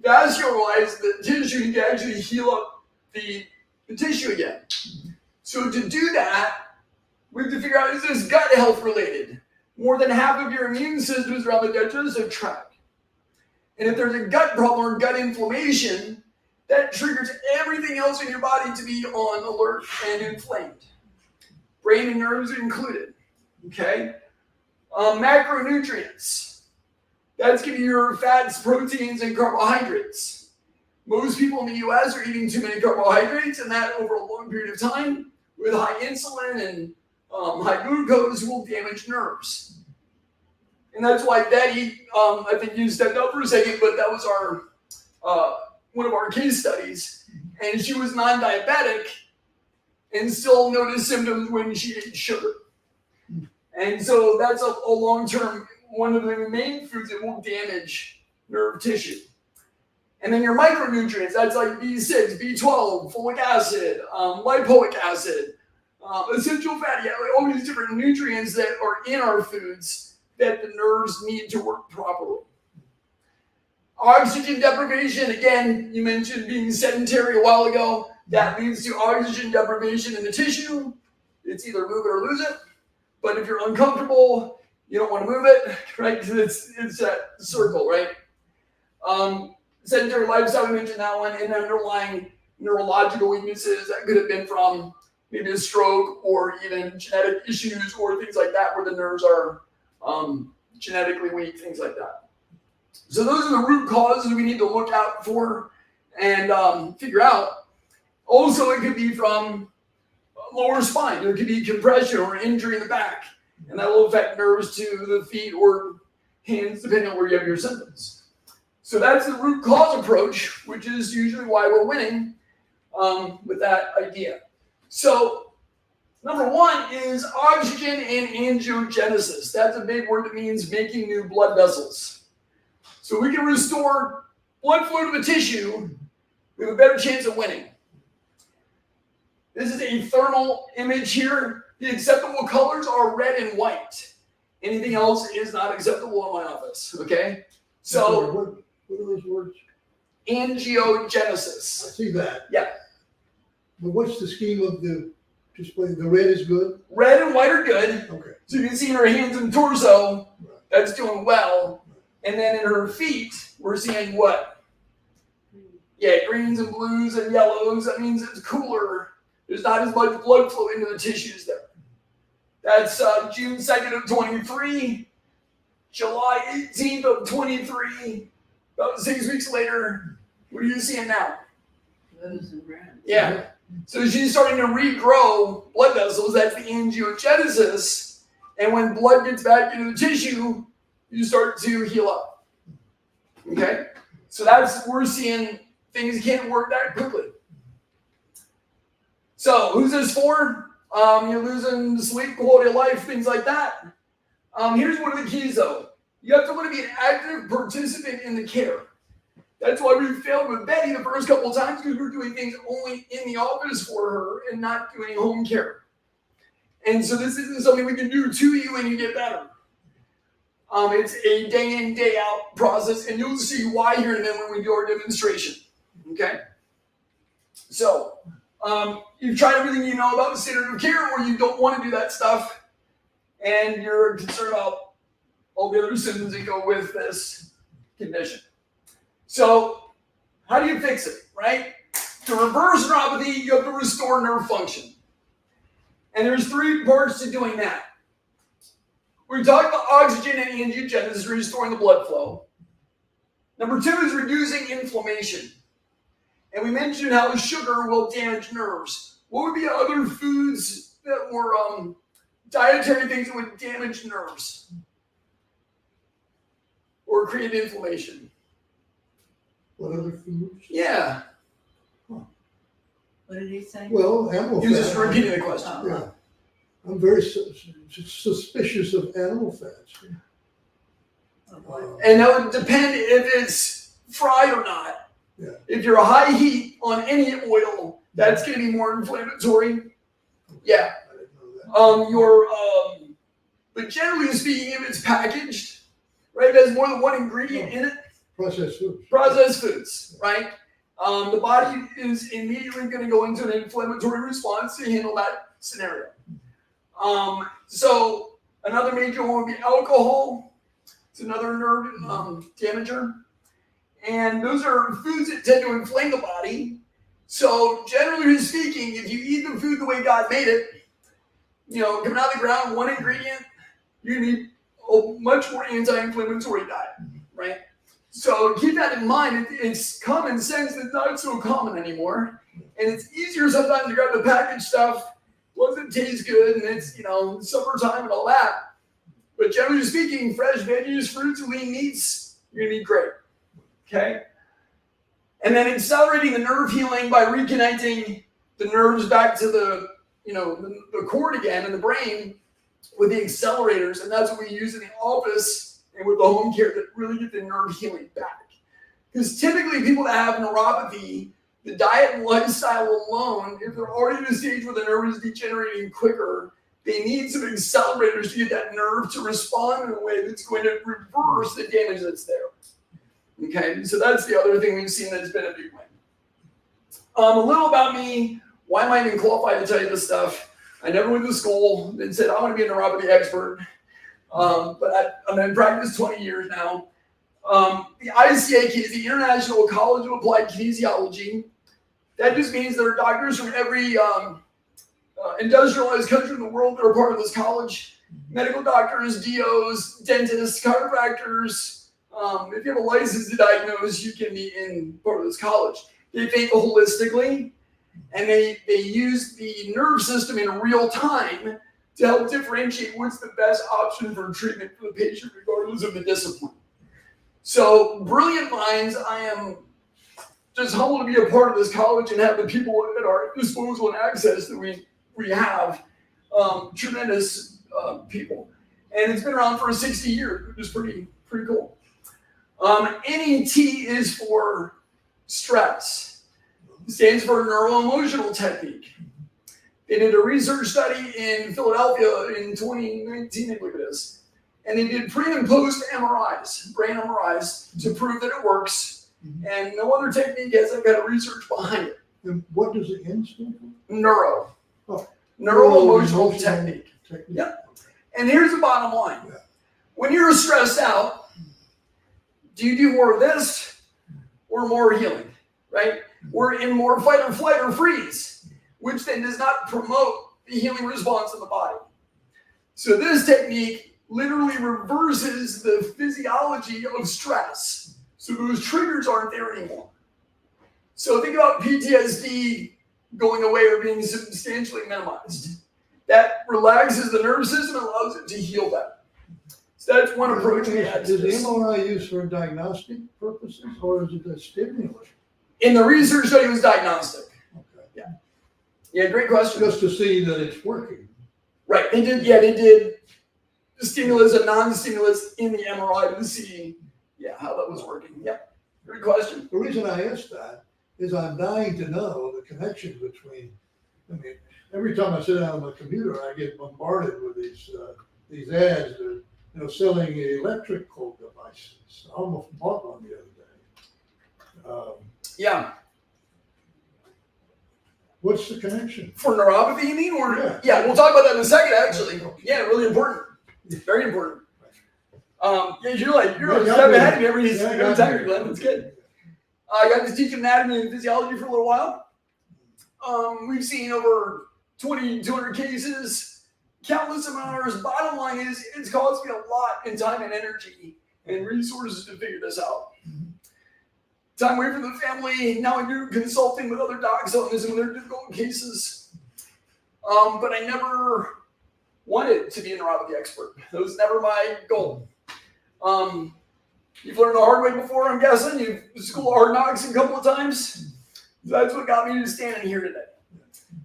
vascularize the tissue, you can actually heal up the tissue again. So to do that, we have to figure out, is this gut health related? More than half of your immune system is around the digestive tract. And if there's a gut problem or gut inflammation, that triggers everything else in your body to be on alert and inflamed. Brain and nerves included. Okay? Macronutrients. That's going to be your fats, proteins, and carbohydrates. Most people in the US are eating too many carbohydrates, and that over a long period of time with high insulin and high glucose will damage nerves. And that's why Betty, I think you stepped up for a second, but that was our one of our case studies. And she was non-diabetic and still noticed symptoms when she ate sugar. And so that's a long-term, one of the main foods that will damage nerve tissue. And then your micronutrients, that's like B6, B12, folic acid, lipoic acid, essential fatty, all these different nutrients that are in our foods that the nerves need to work properly. Oxygen deprivation, again, you mentioned being sedentary a while ago. That leads to oxygen deprivation in the tissue. It's either move it or lose it. But if you're uncomfortable, you don't want to move it, right? Because it's that circle, right? Sedentary lifestyle, we mentioned that one, and underlying neurological weaknesses that could have been from maybe a stroke or even genetic issues or things like that where the nerves are genetically weak, things like that. So those are the root causes we need to look out for and figure out. Also, it could be from lower spine. There could be compression or injury in the back, and that will affect nerves to the feet or hands, depending on where you have your symptoms. So that's the root cause approach, which is usually why we're winning with that idea. So number one is oxygen and angiogenesis. That's a big word that means making new blood vessels. So we can restore blood flow to the tissue, we have a better chance of winning. This is a thermal image here. The acceptable colors are red and white. Anything else is not acceptable in my office, okay? So, what are those words? Angiogenesis. I see that. Yeah. But what's the scheme of the display? The red is good? Red and white are good. Okay. So you can see in her hands and torso, Right. that's doing well. And then in her feet, we're seeing what? Yeah, greens and blues and yellows. That means it's cooler. There's not as much blood flow into the tissues there. That's June 2nd of 23, July 18th of 23. About 6 weeks later, what are you seeing now? Those are red. Yeah. So she's starting to regrow blood vessels. That's the angiogenesis. And when blood gets back into the tissue, you start to heal up. Okay? So we're seeing things can't work that quickly. So who's this for? You're losing sleep, quality of life, things like that. Here's one of the keys though. You have to want to be an active participant in the care. That's why we failed with Betty the first couple of times, because we were doing things only in the office for her and not doing home care. And so this isn't something we can do to you and you get better. It's a day in, day out process, and you'll see why here in a minute when we do our demonstration. Okay? So, you've tried everything you know about the standard of care, or you don't want to do that stuff, and you're concerned about all the other symptoms that go with this condition. So, how do you fix it, right? To reverse neuropathy, you have to restore nerve function. And there's 3 parts to doing that. We talked about oxygen and angiogenesis, restoring the blood flow. Number 2 is reducing inflammation. And we mentioned how sugar will damage nerves. What would be other foods that were dietary things that would damage nerves or create inflammation? What other foods? Yeah. What did he say? Well, animal He was fat. just repeating the question. Yeah. I'm very suspicious of animal fats. And that would depend if it's fried or not. Yeah. If you're a high heat on any oil, that's going to be more inflammatory. Yeah. I didn't know that. But generally speaking, if it's packaged, right, it has more than one ingredient in it. Processed foods. Processed foods, right? The body is immediately going to go into an inflammatory response to handle that scenario. So another major one would be alcohol. It's another nerve damager. And those are foods that tend to inflame the body. So generally speaking, if you eat the food the way God made it, coming out of the ground, one ingredient, you need a much more anti-inflammatory diet, right? So keep that in mind. It's common sense that's not so common anymore. And it's easier sometimes to grab the packaged stuff, once it tastes good, and it's, summertime and all that. But generally speaking, fresh veggies, fruits, and lean meats, you're going to be great. Okay? And then accelerating the nerve healing by reconnecting the nerves back to the cord again in the brain with the accelerators. And that's what we use in the office and with the home care that really get the nerve healing back. Because typically people that have neuropathy, the diet and lifestyle alone, if they're already at a stage where the nerve is degenerating quicker, they need some accelerators to get that nerve to respond in a way that's going to reverse the damage that's there. Okay, so that's the other thing we've seen that's been a big win. A little about me. Why am I even qualified to tell you this stuff? I never went to school and said, I want to be a neuropathy expert. But I've been in practice 20 years now. The ICAK is the International College of Applied Kinesiology. That just means there are doctors from every industrialized country in the world that are part of this college. Medical doctors, DOs, dentists, chiropractors. If you have a license to diagnose, you can be in part of this college. They think holistically, and they use the nerve system in real time to help differentiate what's the best option for treatment for the patient, regardless of the discipline. So, brilliant minds, I am just humbled to be a part of this college and have the people at our disposal and access that we have. Tremendous people. And it's been around for 60 years, which is pretty cool. NET is for stress. It stands for neuro-emotional technique. They did a research study in Philadelphia in 2019, I believe it is. And they did pre and post MRIs, brain MRIs, to prove that it works. And no other technique has that kind of research behind it. And what does the N stand for? Neuro. Oh. Neuro-emotional technique. Yeah. Okay. And here's the bottom line. Yeah. When you're stressed out, do you do more of this or more healing, right? We're in more fight or flight or freeze, which then does not promote the healing response in the body. So this technique literally reverses the physiology of stress. So those triggers aren't there anymore. So think about PTSD going away or being substantially minimized. That relaxes the nervous system and allows it to heal better. So that's one approach we had to Is the this. MRI used for diagnostic purposes or is it a stimulant? In the research study, it was diagnostic. Okay. Yeah, great question. Just to see that it's working. Right, they did the stimulus and non-stimulus in the MRI to see, how that was working. Yep, great question. The reason I asked that is I'm dying to know the connection between, every time I sit down on my computer, I get bombarded with these ads that selling electrical devices. I almost bought one the other day. What's the connection? For neuropathy, you mean? Or Yeah. We'll talk about that in a second, actually. Yeah, really important. Very important. You're a step ahead of me every time, Glenn. That's good. I got to teach anatomy and physiology for a little while. We've seen over 200 cases, countless seminars. Bottom line is, it's cost me a lot in time and energy and resources to figure this out. Time away from the family. Now I do consulting with other docs on this and their difficult cases. But I never wanted to be a neuropathy expert. That was never my goal. You've learned the hard way before, I'm guessing. You've school hard knocks a couple of times. That's what got me to standing here today.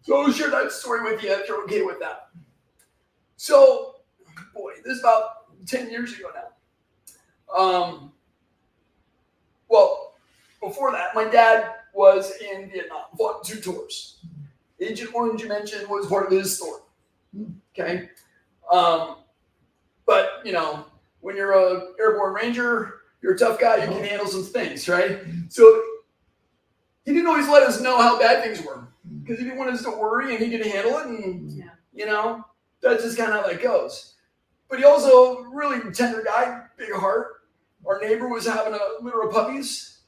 So I'll share that story with you if you're okay with that. So, this is about 10 years ago now. Before that, my dad was in Vietnam, fought 2 tours. Agent Orange, you mentioned, was part of his story. Okay? But, when you're an airborne ranger, you're a tough guy, you can handle some things, right? So he didn't always let us know how bad things were because he didn't want us to worry and he could handle it. And, that's just kind of how that goes. But he also, really tender guy, big heart. Our neighbor was having a litter of puppies.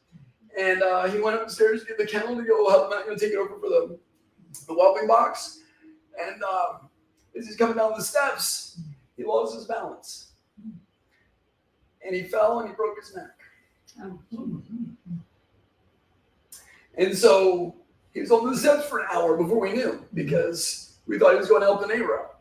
And he went upstairs to get the kennel to go help him out, take it over for the whelping box. And as he's coming down the steps, he lost his balance. And he fell and he broke his neck. And so he was on the steps for an hour before we knew because we thought he was going to help the neighbor out.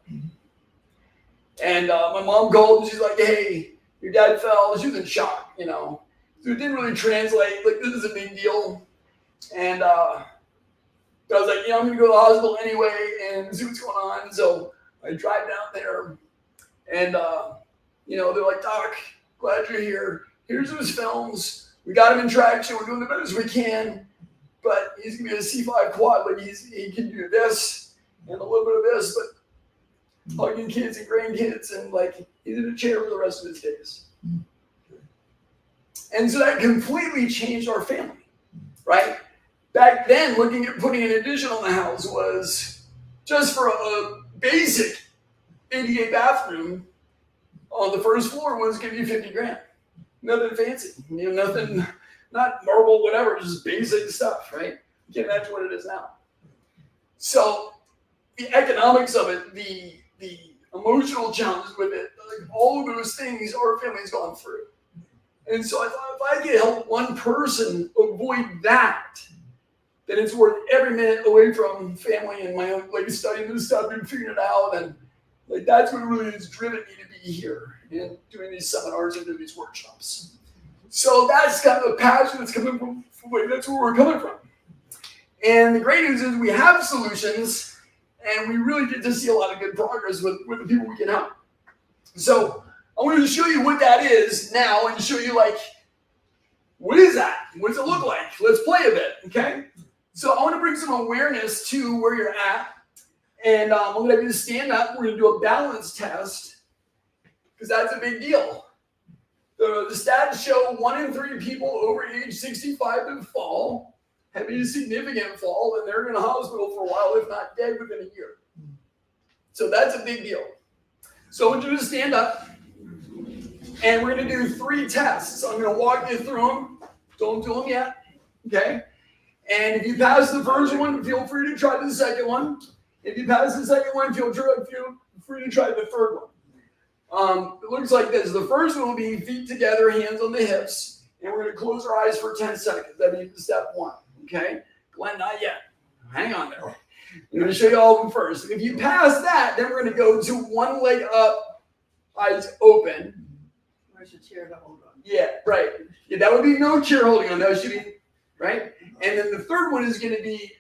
And my mom called and she's like, hey, your dad fell. She was in shock, So it didn't really translate. Like, this is a big deal. And but I was like, I'm going to go to the hospital anyway and see what's going on. So I drive down there and, they're like, Doc, glad you're here. Here's those films. We got him in traction. We're doing the best we can. But he's going to be a C5 quad. Like, he can do this and a little bit of this. But hugging kids and grandkids, and like he's in a chair for the rest of his days. And so that completely changed our family, right? Back then, looking at putting an addition on the house was just for a basic ADA bathroom on the first floor was going to be 50 grand. Nothing fancy, nothing, not marble, whatever, just basic stuff, right? You can't imagine what it is now. So the economics of it, the emotional challenges with it, like all of those things our family's gone through. And so I thought if I could help one person avoid that, then it's worth every minute away from family and my own, like studying this stuff and figuring it out. And like that's what really has driven me to be here and doing these seminars and doing these workshops. So that's kind of a passion that's coming from, that's where we're coming from. And the great news is we have solutions, and we really get to see a lot of good progress with the people we can help. So I wanted to show you what that is now and show you like, what is that? What does it look like? Let's play a bit, okay? So I want to bring some awareness to where you're at. And I'm going to have you stand up. We're going to do a balance test because that's a big deal. The stats show 1 in 3 people over age 65 that fall, have a significant fall, and they're in a hospital for a while, if not dead within a year. So that's a big deal. So I want you to stand up, and we're going to do 3 tests. I'm going to walk you through them. Don't do them yet, okay? And if you pass the first one, feel free to try the second one. If you pass the second one, feel free to try the third one. It looks like this. The first one will be feet together, hands on the hips, and we're going to close our eyes for 10 seconds. That'll be step 1, okay? Glenn, not yet. Hang on there. I'm going to show you all of them first. If you pass that, then we're going to go to one leg up, eyes open. Where's your chair to hold on? Yeah, right. Yeah, that would be no chair holding on. That should be, right? And then the third one is going to be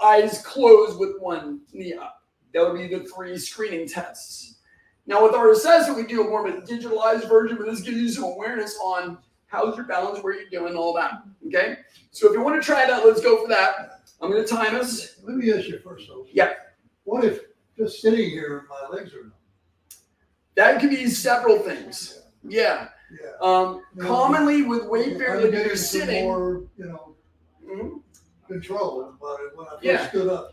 eyes closed with one knee up. That would be the 3 screening tests. Now with our assessment, we do a more of a digitalized version, but this gives you some awareness on how's your balance, where you're doing, all that, okay? So if you want to try that, let's go for that. I'm going to time us. Let me ask you first, though. Yeah. What if just sitting here, my legs are numb? That could be several things. Yeah. Yeah. Commonly with weight bearing, if you're some sitting. more, control. But when I first stood up,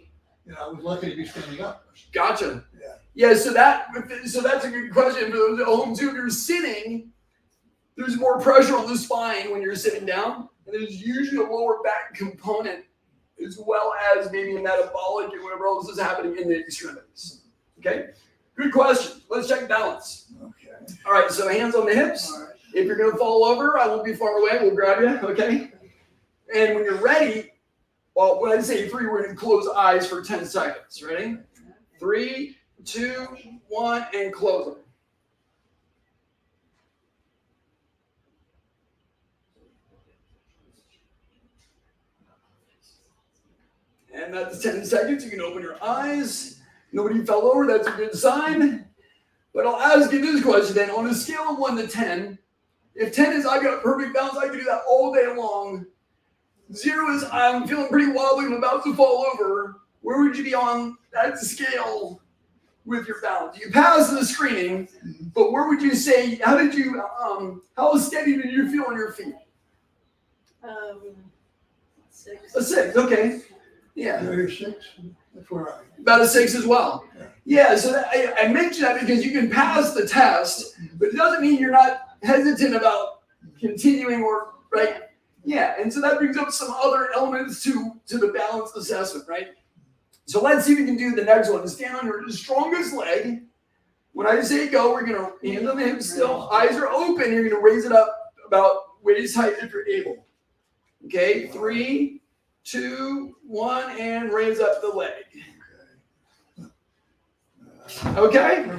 I was lucky to be standing up. Gotcha. Yeah. Yeah, so that's a good question for those at home too. If you're sitting, there's more pressure on the spine when you're sitting down, and there's usually a lower back component as well as maybe a metabolic and whatever else is happening in the extremities. Okay? Good question. Let's check balance. Okay. All right, so hands on the hips. All right. If you're going to fall over, I won't be far away. We'll grab you, okay? And when you're ready, well, when I say 3, we're going to close eyes for 10 seconds. Ready? 3, 2, 1, and close them. And that's 10 seconds. You can open your eyes. Nobody fell over. That's a good sign. But I'll ask you this question then. On a scale of 1 to 10, if 10 is I've got perfect balance, I can do that all day long. 0 is I'm feeling pretty wobbly, I'm about to fall over. Where would you be on that scale with your balance? You passed the screening, but where would you say, how steady did you feel on your feet? 6. A 6, okay. Yeah. You're 6? That's where I am. About a 6 as well. Yeah, so I mentioned that because you can pass the test, but it doesn't mean you're not hesitant about continuing or, right? Yeah, and so that brings up some other elements to the balance assessment, right? So let's see if we can do the next one. Stand on your strongest leg. When I say go, we're going to hands on the hips still. Eyes are open. You're going to raise it up about waist height if you're able. Okay, 3, 2, 1, and raise up the leg. Okay?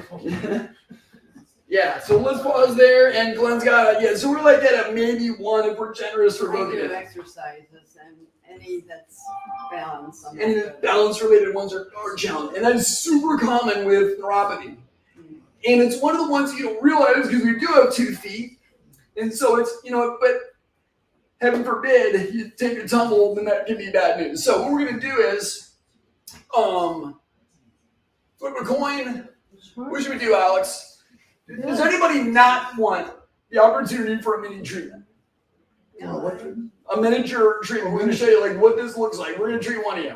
Yeah, so let's pause there. And Glenn's got so we're like at a maybe 1 if we're generous for both I of do you. exercises and any that's balanced. Any of the balance-related ones are challenging. And that is super common with neuropathy. And it's one of the ones you don't realize because we do have 2 feet. And so it's, but heaven forbid you take a tumble, then that can be bad news. So what we're going to do is flip a coin, What should we do, Alex? Does anybody not want the opportunity for a mini treatment? Oh, what treatment? A miniature treatment. We're going to show you like what this looks like. We're going to treat one of you.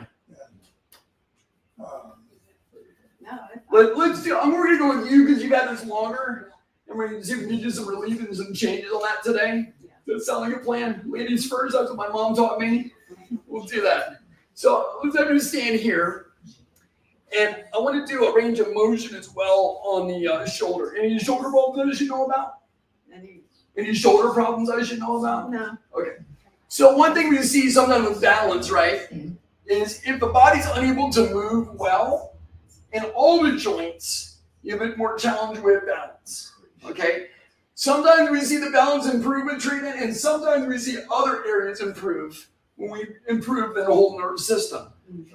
Let's do. I'm going to go with you because you got this longer, and we're going to see if we can do some relief and some changes on that today. Does that sound like a plan? Ladies first. That's what my mom taught me. We'll do that. So let's have you stand here, and I want to do a range of motion as well on the shoulder. Any shoulder problems I should know about? Any shoulder problems I should know about? No. Okay. So one thing we see sometimes with balance, right, is if the body's unable to move well in all the joints, you have a bit more challenge with balance. Okay. Sometimes we see the balance improve with treatment, and sometimes we see other areas improve when we improve the whole nerve system.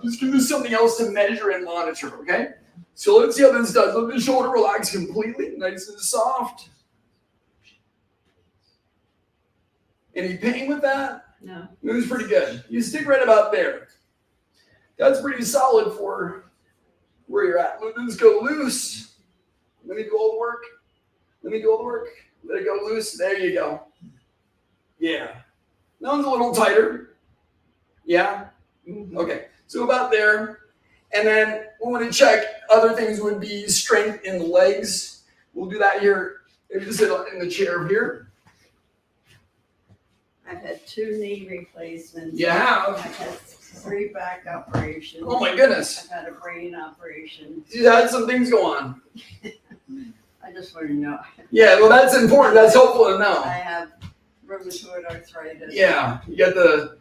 Just give us something else to measure and monitor, okay? So let's see how this does. Let the shoulder relax completely, nice and soft. Any pain with that? No. It was pretty good. You stick right about there. That's pretty solid for where you're at. Let this go loose. Let me do all the work. Let me do all the work. Let it go loose. There you go. Yeah. That one's a little tighter. Yeah? Okay. So about there. And then we want to check other things would be strength in the legs. We'll do that here. Maybe just sit in the chair here. I've had 2 knee replacements. You have? I've had 3 back operations. Oh my goodness. I've had a brain operation. You had some things go on. I just want to know. Yeah, well, that's important. That's helpful to know. I have rheumatoid arthritis. Yeah, you got the.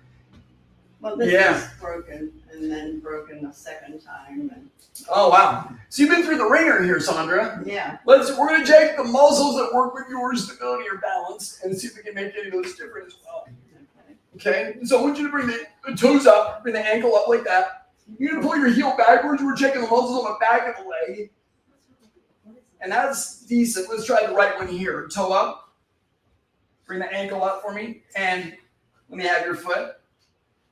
Well, this Yeah. is broken, and then broken a second time. And Oh wow! So you've been through the ringer here, Sandra. yeah. We're gonna check the muscles that work with your stability or balance, and see if we can make any of those different as well. Okay. Okay. So I want you to bring the toes up, bring the ankle up like that. You're gonna pull your heel backwards. We're checking the muscles on the back of the leg, and that's decent. Let's try the right one here. Toe up. Bring the ankle up for me, and let me have your foot.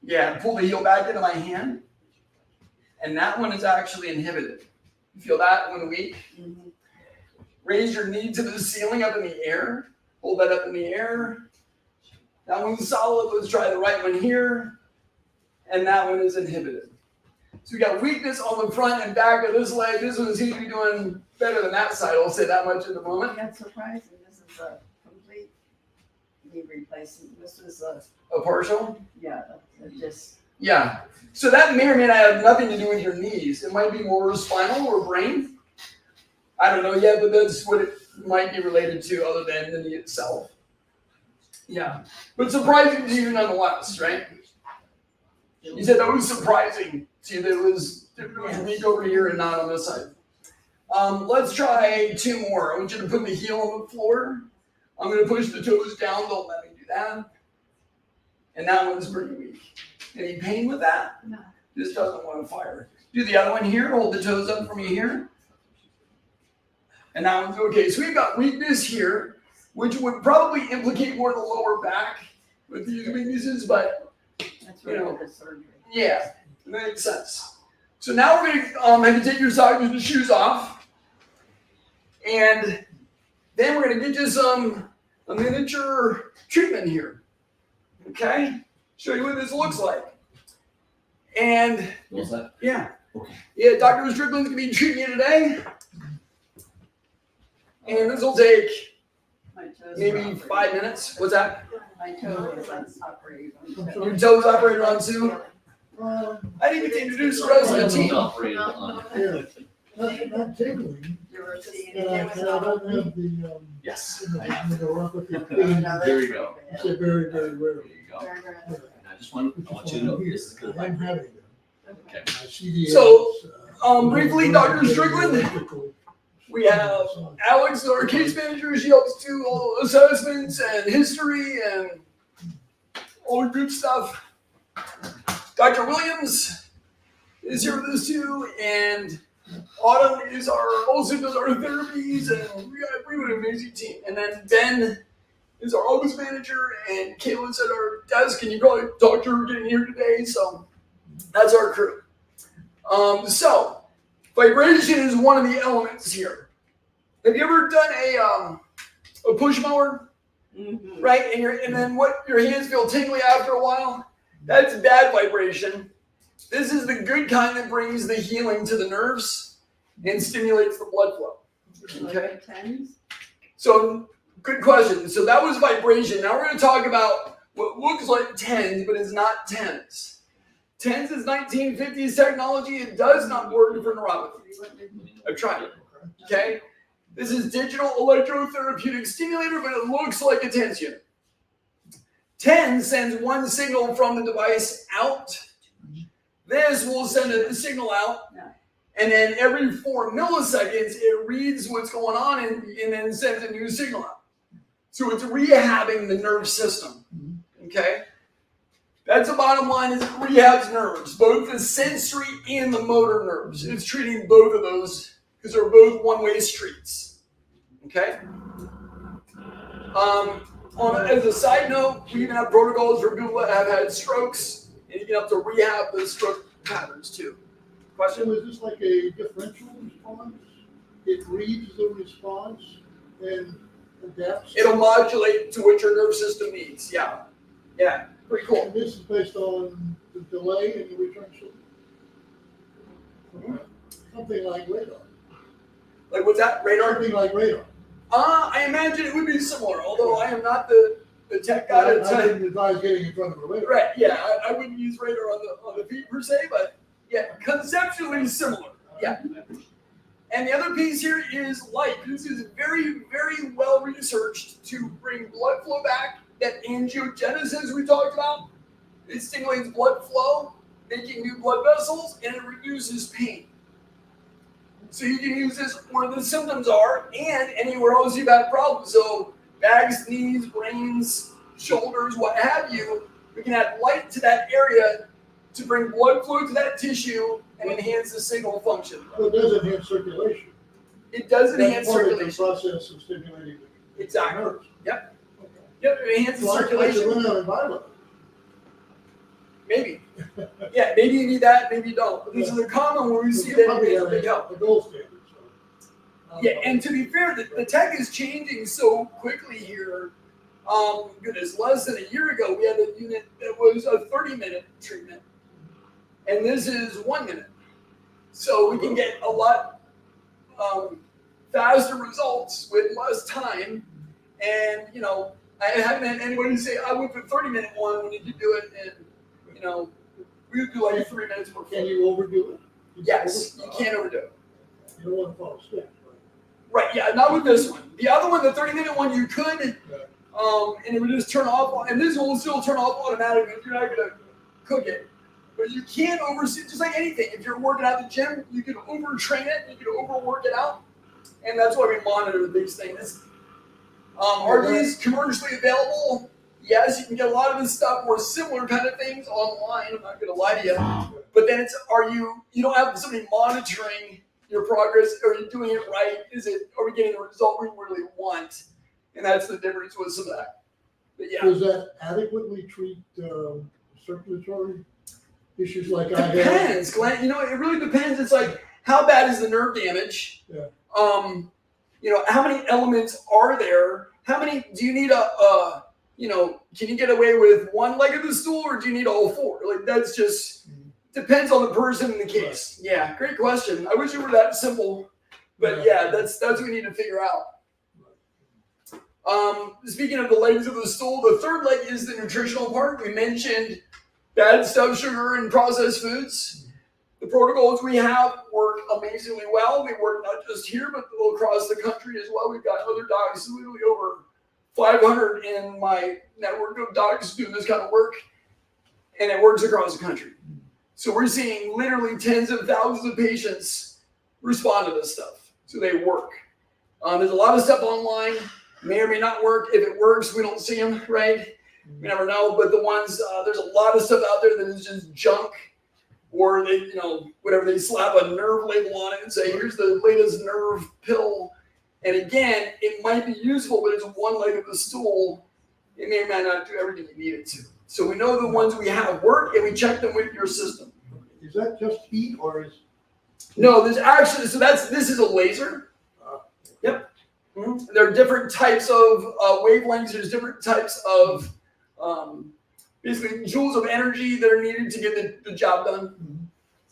Yeah, pull the heel back into my hand. And that one is actually inhibited. You feel that one weak? Mm-hmm. Raise your knee to the ceiling up in the air. Hold that up in the air. That one's solid. Let's try the right one here. And that one is inhibited. So we got weakness on the front and back of this leg. This one seems to be doing better than that side. I'll say that much in a moment. That's surprising. This is a complete knee replacement. This was A partial? just. Yeah. So that may or may not have nothing to do with your knees. It might be more spinal or brain. I don't know yet, but that's what it might be related to other than the knee itself. Yeah. But surprising to you nonetheless, right? You said that was surprising to you that it was weak over here and not on this side. Let's try 2 more. I want you to put the heel on the floor. I'm going to push the toes down. Don't let me do that. And that one's pretty weak. Any pain with that? No. This doesn't want to fire. Do the other one here. Hold the toes up for me here. And that one's okay. So we've got weakness here, which would probably implicate more the lower back with these weaknesses, but That's really the surgery. yeah, it makes sense. So now we're going to have you take your socks and shoes off. And then we're going to get you a miniature treatment here. Okay? Show you what this looks like. And What's that? yeah. Okay. Yeah, Dr. Strickland's going to be treating you today. And this will take My toes maybe were 5 minutes. What's that? My toe was operated on. Your toes operated on too? Uh, I didn't get to introduce the rest of the team. Operated on. yeah, not tickling. You were seeing But I don't have the, Yes. the neuropathy pain. There you go. It's a very, very There rare. you go. And I just want you to know this is good. I'm having them. Okay. My CDS, So, briefly, Dr. Strickland, we have Alex, our case manager. She helps do all assessments and history and all the good stuff. Dr. Williams is here with us too, and Autumn is also does our therapies, and we got an amazing team. And then Ben is our office manager, and Caitlin's at our desk, and you probably talked to her getting here today, so that's our crew. So Vibration is one of the elements here. Have you ever done a push mower? Mhm. Right? And then what your hands feel tingly after a while? That's bad vibration. This is the good kind that brings the healing to the nerves and stimulates the blood flow. Okay? Like the tens? So, good question. So that was vibration. Now we're going to talk about what looks like tens, but is not tens. Tens is 1950s technology. It does not work for neuropathy. I've tried it. Okay? This is digital electrotherapeutic stimulator, but it looks like a TENS unit. TENS sends one signal from the device out. This will send a signal out, and then every 4 milliseconds, it reads what's going on and then sends a new signal out. So it's rehabbing the nerve system. Okay? That's the bottom line, is it rehabs nerves, both the sensory and the motor nerves. It's treating both of those because they're both one-way streets. Okay? As a side note, we even have protocols for people that have had strokes, and you can have to rehab those stroke patterns too. Question? So is this like a differential response? It reads the response and adapts? It'll modulate to what your nerve system needs. Yeah. Yeah. Pretty cool. And this is based on the delay in the return signal? Okay. Something like radar. Like what's that? Radar? Something like radar. I imagine it would be similar, although I am not the tech guy to I tell you. didn't advise getting in front of a radar. Right, yeah, I wouldn't use radar on the feet per se, but yeah, conceptually similar. Yeah. And the other piece here is light. This is very, very well researched to bring blood flow back. That angiogenesis we talked about, it stimulates blood flow, making new blood vessels, and it reduces pain. So you can use this where the symptoms are and anywhere else you've had problems. So bags, knees, brains, shoulders, what have you, we can add light to that area to bring blood flow to that tissue and enhance the signal function. So it does enhance circulation. It does enhance That's part of the circulation. process of stimulating the Exactly. nerves. Yep. Okay. Yep, it enhances So I should circulation. run out and buy one. Maybe. Yeah, maybe you need that, maybe you don't. But these are the common where we see that Probably it's a have big help. a gold standard. So. Yeah, and to be fair, the tech is changing so quickly here. Goodness, less than a year ago, we had a unit that was a 30-minute treatment, and this is 1 minute. So we can get a lot faster results with less time. And you know, I haven't had anybody say I went for 30-minute one when you could do it in, you know, we would do like 3 minutes per Can foot. you overdo it? Yes, you can't overdo it. You don't want to fall asleep. Right, yeah, not with this one. The other one, the 30-minute one, you could, and it would just turn off, and this one will still turn off automatically if you're not gonna cook it. But you can't oversee, just like anything. If you're working out at the gym, you can overtrain it, you can overwork it out, and that's why we monitor these things. Are these commercially available? Yes, you can get a lot of this stuff or similar kind of things online. I'm not gonna lie to you. But then it's, you don't have somebody monitoring your progress. Are you doing it right? Are we getting the result we really want? And that's the difference with some of that. But yeah. Does that adequately treat circulatory issues like I have? Depends, Glenn. You know, it really depends. It's like, how bad is the nerve damage? Yeah. You know, how many elements are there? How many, do you need you know, can you get away with one leg of the stool or do you need all four? Like, that's just, depends on the person in the case. Right. Yeah, great question. I wish it were that simple, but yeah, that's what we need to figure out. Speaking of the legs of the stool, the third leg is the nutritional part. We mentioned bad stuff, sugar and processed foods. The protocols we have work amazingly well. They work not just here, but across the country as well. We've got other docs, literally over 500 in my network of docs doing this kind of work, and it works across the country. So we're seeing literally tens of thousands of patients respond to this stuff. So they work. There's a lot of stuff online, may or may not work. If it works, we don't see them, right? We never know. But the ones, there's a lot of stuff out there that is just junk, or they, you know, whatever, they slap a nerve label on it and say, here's the latest nerve pill. And again, it might be useful, but it's one leg of the stool. It may or may not do everything you need it to. So we know the ones we have work, and we check them with your system. Is that just heat, or is No, there's actually, this is a laser. Yep. There are different types of wavelengths. There's different types of basically joules of energy that are needed to get the job done.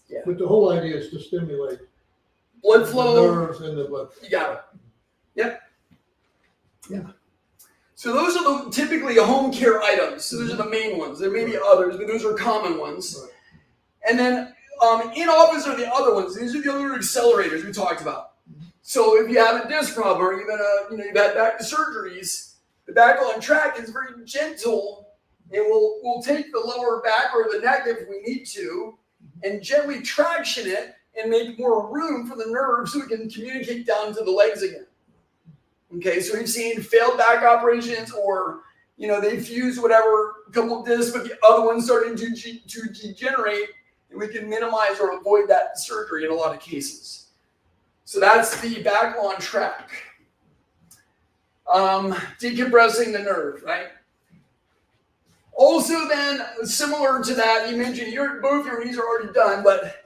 Yeah. But the whole idea is to stimulate Blood flow. the nerves in the blood. You got it. Yep. Yeah. So those are typically home care items. So those are the main ones. There may be others, but those are common ones. Right. And then in office are the other ones. These are the other accelerators we talked about. So if you have a disc problem or even you've had back surgeries, the back-on track is very gentle, and we'll take the lower back or the neck if we need to, and gently traction it and make more room for the nerve so we can communicate down to the legs again. Okay, so we've seen failed back operations, or they fused whatever, a couple of discs, but the other one's starting to degenerate, and we can minimize or avoid that surgery in a lot of cases. So that's the back on track. Decompressing the nerve, right? Also then, similar to that, you mentioned both your knees are already done, but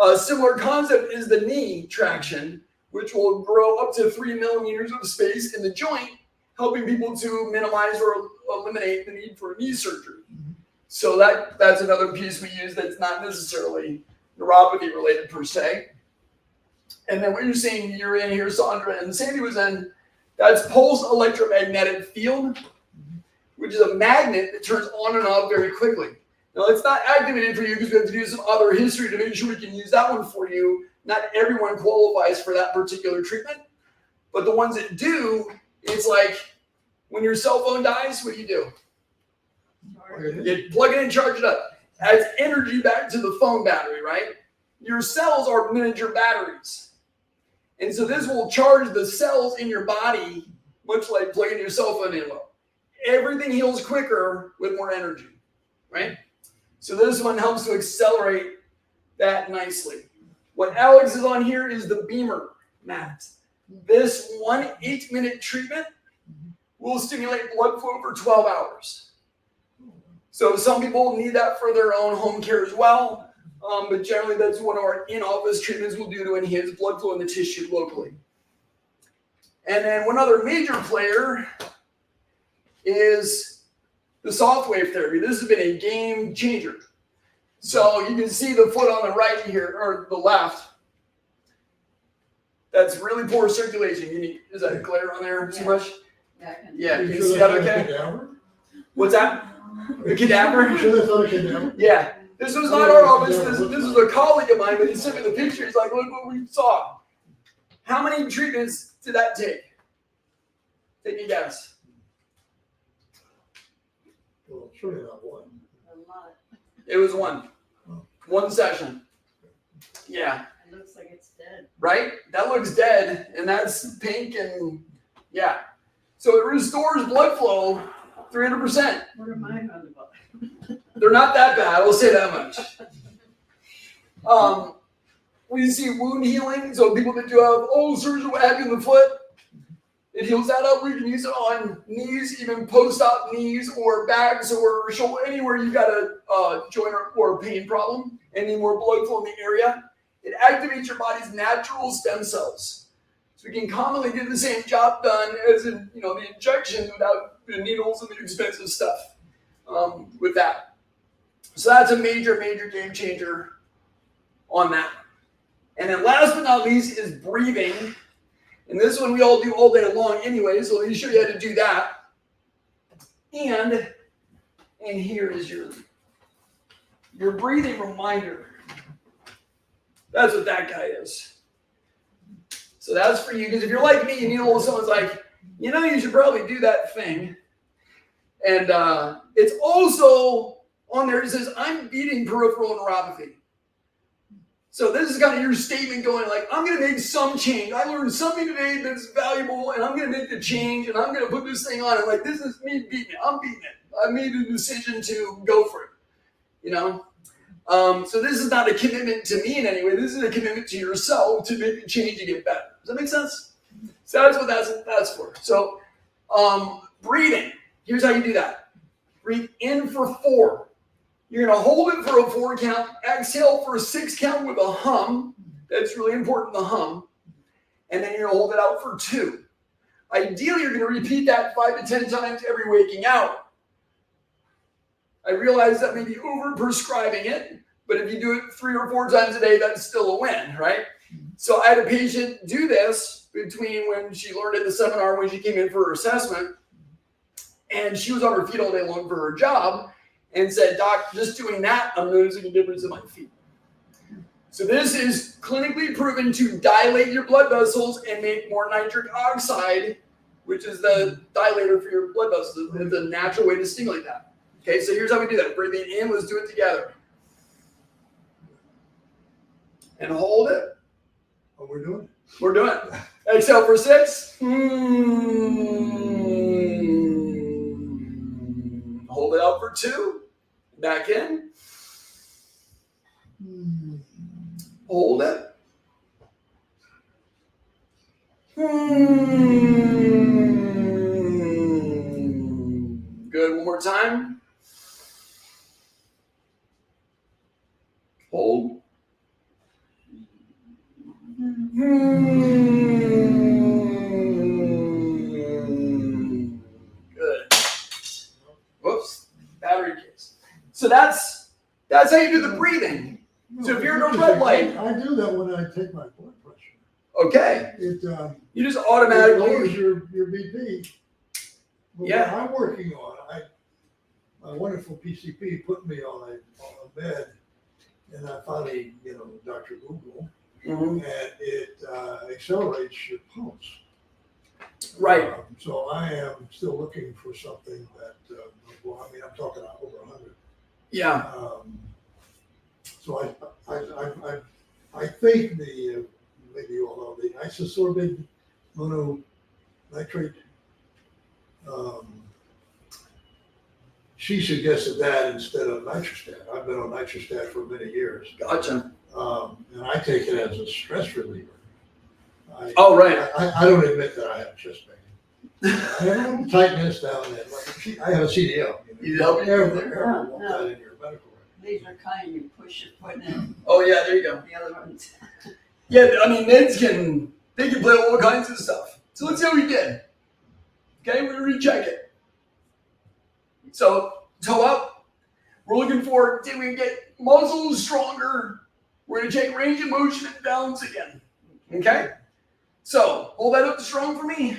a similar concept is the knee traction, which will grow up to 3 millimeters of space in the joint, helping people to minimize or eliminate the need for knee surgery. So that's another piece we use that's not necessarily neuropathy related per se. And then what you're seeing, you're in here, Sandra, and Sandy was in, that's pulse electromagnetic field, which is a magnet that turns on and off very quickly. Now, it's not activated for you because we have to do some other history to make sure we can use that one for you. Not everyone qualifies for that particular treatment, but the ones that do, it's like when your cell phone dies, what do? You plug it in, charge it up. Adds energy back to the phone battery, right? Your cells are miniature batteries. And so this will charge the cells in your body, much like plugging your cell phone in. Everything heals quicker with more energy, right? So this one helps to accelerate that nicely. What Alex is on here is the Beamer mat. This 1 8-minute treatment will stimulate blood flow for 12 hours. So some people need that for their own home care as well. But generally, that's one of our in-office treatments we'll do to enhance blood flow in the tissue locally. And then one other major player is the soft wave therapy. This has been a game changer. So you can see the foot on the right here, or the left. That's really poor circulation. Is that glare on there too much? Yeah, I can. Yeah, You can you sure see that's that not a okay? cadaver? What's that? A cadaver? You sure that's not a cadaver? Yeah. This was not our office. This was a colleague of mine, but he sent me the picture. He's like, look what we saw. How many treatments did that take? Take a guess. Well, surely not one. A lot. It was one. One session. Yeah. It looks like it's dead. Right? That looks dead, and that's pink, and yeah. So it restores blood flow 300%. What are mine on the bottom? They're not that bad, I will say that much. We see wound healing, so people that do have ulcers or what have you in the foot, it heals that up. We can use it on knees, even post-op knees or backs or shoulder, anywhere you've got a joint or a pain problem and need more blood flow in the area. It activates your body's natural stem cells. So we can commonly get the same job done as in, the injection without the needles and the expensive stuff with that. So that's a major, major game changer on that. And then last but not least is breathing. And this one we all do all day long anyway, so let me show you how to do that. And here is your breathing reminder. That's what that guy is. So that's for you, because if you're like me, you need a little, someone's like, you should probably do that thing. And it's also on there, it says, I'm beating peripheral neuropathy. So this is kind of your statement going like, I'm going to make some change. I learned something today that's valuable, and I'm going to make the change, and I'm going to put this thing on. And like, this is me beating it. I'm beating it. I made a decision to go for it, So this is not a commitment to me in any way. This is a commitment to yourself to make a change to get better. Does that make sense? So that's what that's for. So breathing. Here's how you do that. Breathe in for 4. You're going to hold it for a 4 count. Exhale for a 6 count with a hum. That's really important, the hum. And then you're gonna hold it out for 2. Ideally, you're gonna repeat that 5 to 10 times every waking out. I realize that may be over prescribing it, but if you do it 3 or 4 times a day, that's still a win, right? So I had a patient do this between when she learned at the seminar, when she came in for her assessment, and she was on her feet all day long for her job, and said, "Doc, just doing that, I'm noticing a difference in my feet." So this is clinically proven to dilate your blood vessels and make more nitric oxide, which is the dilator for your blood vessels. It's a natural way to stimulate that. Okay, so here's how we do that. Breathing in, let's do it together. And hold it. Oh, we're doing it. We're doing it. Exhale for 6. Hold it out for 2. Back in. Hold it. Good. One more time. Hold. Good. Whoops. Battery case. So that's how you do the breathing. So if you're in a red light, I do that when I take my blood pressure. okay, It you just it lowers automatically. your BP. But Yeah. what I'm working on, my wonderful PCP put me on a bed, and I finally, Dr. Google, Mhm. and it accelerates your pulse. Right. So I am still looking for something that, I'm talking over 100. Yeah. So I think maybe you all know the isosorbate mononitrate. She suggested that instead of nitrostat. I've been on nitrostat for many years. Gotcha. And I take it as a stress reliever. Oh, right. I don't admit that I have chest pain. I have a little tightness down there. I have a CDL. You help me Never Yeah, want yeah. that in your medical record. These are kind you push your foot in. Oh, yeah, there you go. The other ones. Yeah, I mean, meds can play all kinds of stuff. So let's see how we did. Okay, we're going to recheck it. So, toe up. We're looking for, did we get muscles stronger? We're going to take range of motion and balance again. Okay? So, hold that up strong for me.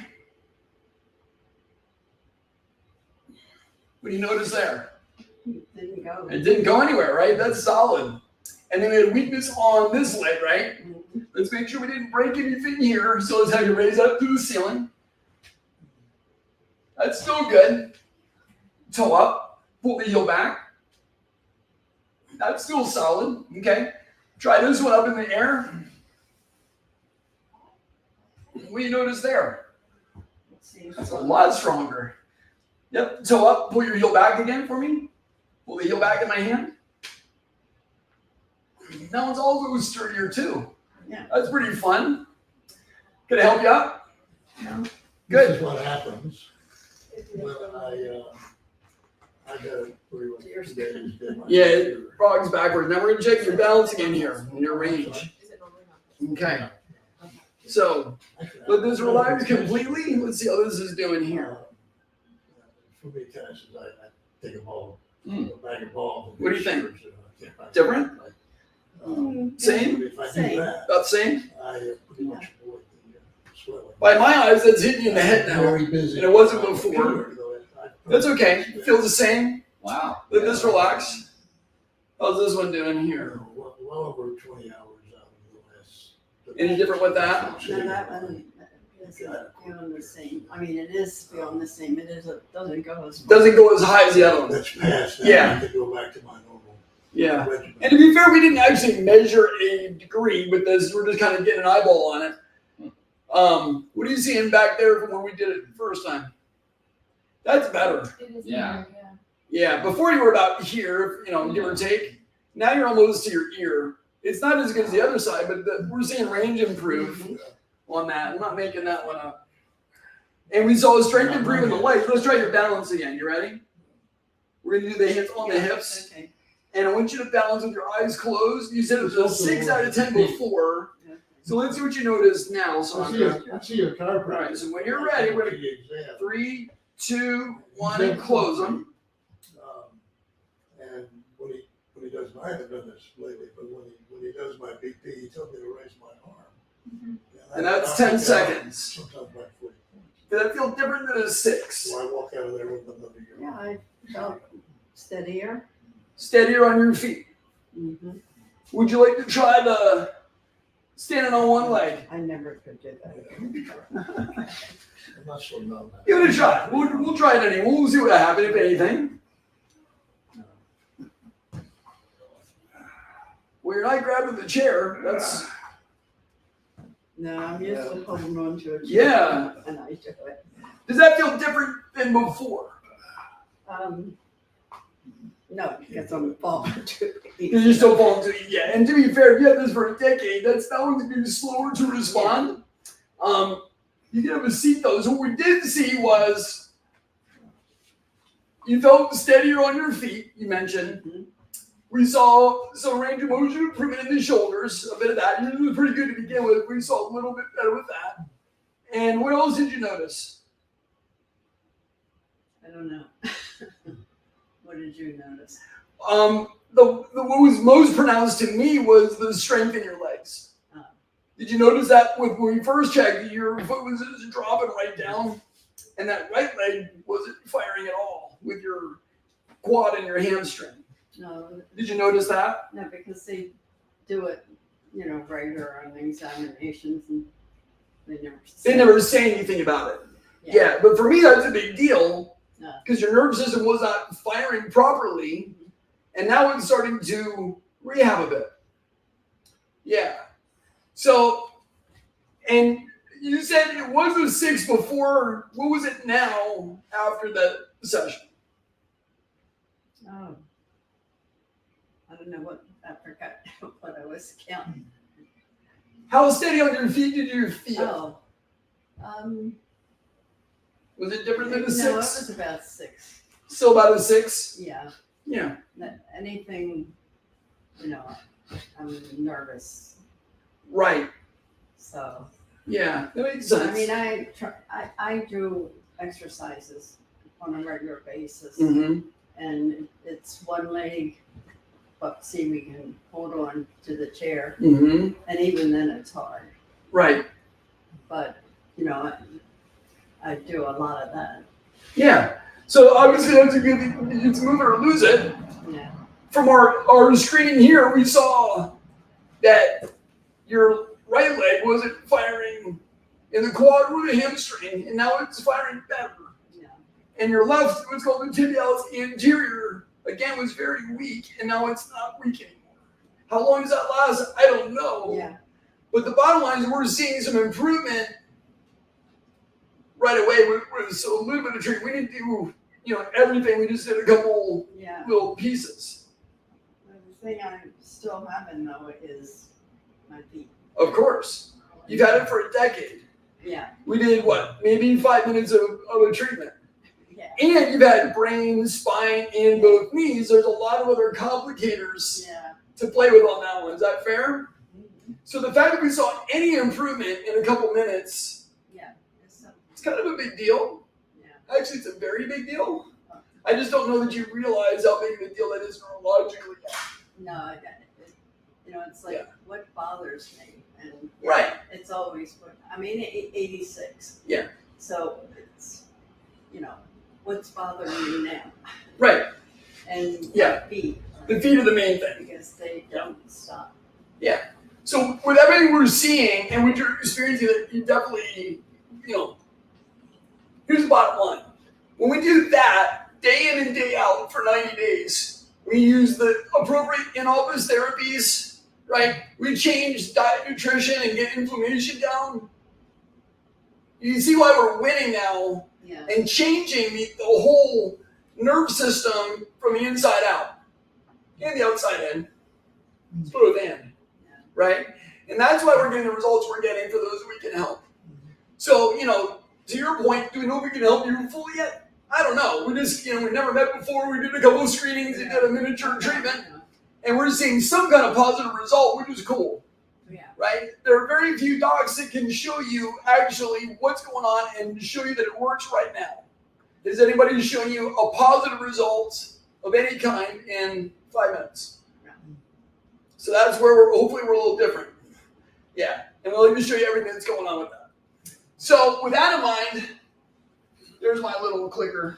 What do you notice there? Didn't go. It didn't go anywhere, right? That's solid. And then we had weakness on this leg, right? Let's make sure we didn't break anything here. So let's have you raise up to the ceiling. That's still good. Toe up. Pull the heel back. That's still solid. Okay. Try this one up in the air. What do you notice there? That's a lot stronger. Yep. Toe up. Pull your heel back again for me. Pull the heel back in my hand. That one's also sturdier too. Yeah. That's pretty fun. Can I help you out? No. Good. This is what happens when I got pretty much. Yeah, frog's backwards. Now we're gonna check your balance again here, and your range. Okay. So let this relax completely. Let's see how this is doing here. For me, tennis is I take a ball, a bag of balls. What do you think? Different? Same? If I do Same. that, About the same? I pretty much avoid the swelling. By my eyes, that's hitting you in the head now. Very busy. And it wasn't before. That's okay. Feels the same. Wow. Let this relax. How's this one doing here? Well over 20 hours out of the last. Any different with that? No, that one isn't feeling the same. I mean, it is feeling the same. It doesn't go as far. Doesn't go as high as the other one. That's past. Now Yeah. I have to go back to my normal Yeah. regimen. And to be fair, we didn't actually measure a degree with this. We're just kind of getting an eyeball on it. What are you seeing back there from when we did it the first time? That's better. Yeah. Yeah, before you were about here, give or take. Now you're almost to your ear. It's not as good as the other side, but we're seeing range improve on that. I'm not making that one up. And we saw strength improve in the legs. Let's try your balance again. You ready? We're going to do the hips on the hips. Okay. And I want you to balance with your eyes closed. You said it was a 6 out of 10 before. So let's see what you notice now. So I see a chiropractor. All right, so when you're ready, we're gonna 3, 2, 1, and close them. And when he does, I haven't done this lately, but when he does my BP, he tells me to raise my arm. And that's 10 seconds. Sometimes like 40 points. Did that feel different than a 6? So I walk out of there with another year. Yeah, I felt steadier. Steadier on your feet. Mm-hmm. Would you like to try the standing on one leg? I never could do that. I'm not so numb. Give it a try. We'll try it anyway. We'll see what happens, if anything. Well, you're not grabbing the chair. That's No, I'm used to holding on to it. Yeah. And I do it. Does that feel different than before? No, because I'm falling to it. You're still falling to it, yeah. And to be fair, if you had this for a decade, that one's going to be slower to respond. You can have a seat though. So what we did see was you felt steadier on your feet, you mentioned. Mm-hmm. We saw some range of motion improvement in the shoulders, a bit of that. It was pretty good to begin with. We saw a little bit better with that. And what else did you notice? I don't know. What did you notice? What was most pronounced to me was the strength in your legs. Did you notice that when we first checked, your foot was just dropping right down, and that right leg wasn't firing at all with your quad and your hamstring? No. Did you notice that? No, because they do it, regular on examinations, and they never say anything about it. Yeah, but for me, that's a big deal because your nervous system was not firing properly, and now it's starting to rehab a bit. Yeah. So, and you said it was a 6 before. What was it now after that session? Oh, I don't know I forgot what I was counting. How steady on your feet did you feel? Was it different than a 6? No, it was about 6. Still about a 6? Yeah. Yeah. Anything, I'm nervous. Right. So. Yeah, that makes sense. I mean, I do exercises on a regular basis, and it's one leg, but see, we can hold on to the chair, and even then it's hard. Right. But, I do a lot of that. Yeah. So obviously that's a good thing. It's move it or lose it. Yeah. From our screening here, we saw that your right leg wasn't firing in the quad or the hamstring, and now it's firing better. Yeah. And your left, what's called the tibialis anterior, again, was very weak, and now it's not weak anymore. How long does that last? I don't know. Yeah. But the bottom line is we're seeing some improvement right away with a little bit of treatment. We didn't do, everything. We just did a couple little pieces. The thing I'm still having, though, is my feet. Of course. You've had it for a decade. Yeah. We did maybe 5 minutes of a treatment. Yeah. And you've had brain, spine, and both knees. There's a lot of other complicators to play with on that one. Is that fair? Mm-hmm. So the fact that we saw any improvement in a couple minutes, it's kind of a big deal. Yeah. Actually, it's a very big deal. I just don't know that you realize how big of a deal that is neurologically. No, I got it. It's like what bothers me, and it's always 86. Yeah. So it's what's bothering me now. Right. And feet. The feet are the main thing because they don't stop. Yeah. So with everything we're seeing and what you're experiencing, that you definitely, here's the bottom line. When we do that day in and day out for 90 days, we use the appropriate in-office therapies, right? We change diet, nutrition, and get inflammation down. You can see why we're winning now and changing the whole nerve system from the inside out and the outside in. It's both and, right? And that's why we're getting the results we're getting for those we can help. So, to your point, do we know if we can help you fully yet? I don't know. We just, we never met before. We did a couple of screenings and did a miniature treatment. and we're seeing some kind of positive result, which is cool, Yeah. right? There are very few docs that can show you actually what's going on and show you that it works right now. Is anybody showing you a positive result of any kind in 5 minutes? No. So that's where hopefully we're a little different. Yeah, and we'll even show you everything that's going on with that. So with that in mind, there's my little clicker.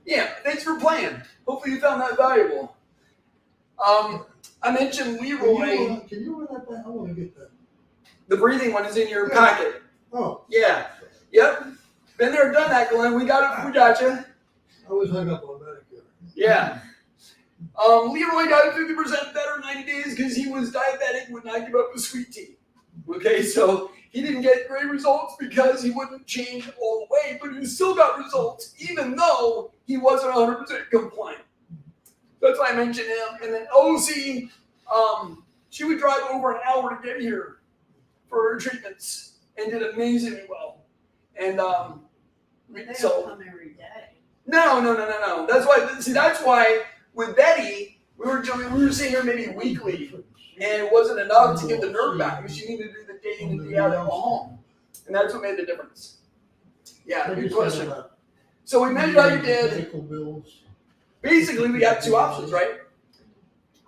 Yeah, thanks for playing. Hopefully you found that valuable. I mentioned Leroy. Can you run that back? I want to get that. The breathing one is in your packet. Oh, Yeah. Yep. Been there, done that, Glenn. We got it. We got you. I was hung up on Medicare. Yeah. Leroy got 50% better in 90 days because he was diabetic, would not give up the sweet tea. Okay, so he didn't get great results because he wouldn't change all the way, but he still got results even though he wasn't 100% compliant. That's why I mentioned him. And then L.E.G.A.C.Y, she would drive over an hour to get here for her treatments and did amazingly well. And They don't so come every day. no. That's why with Betty, we were seeing her maybe weekly, and it wasn't enough to get the nerve back because you needed to do the day in and day out at home, and that's what made the difference. Yeah, good question. So we measured how you did. Medical bills. Basically, we got two options, right?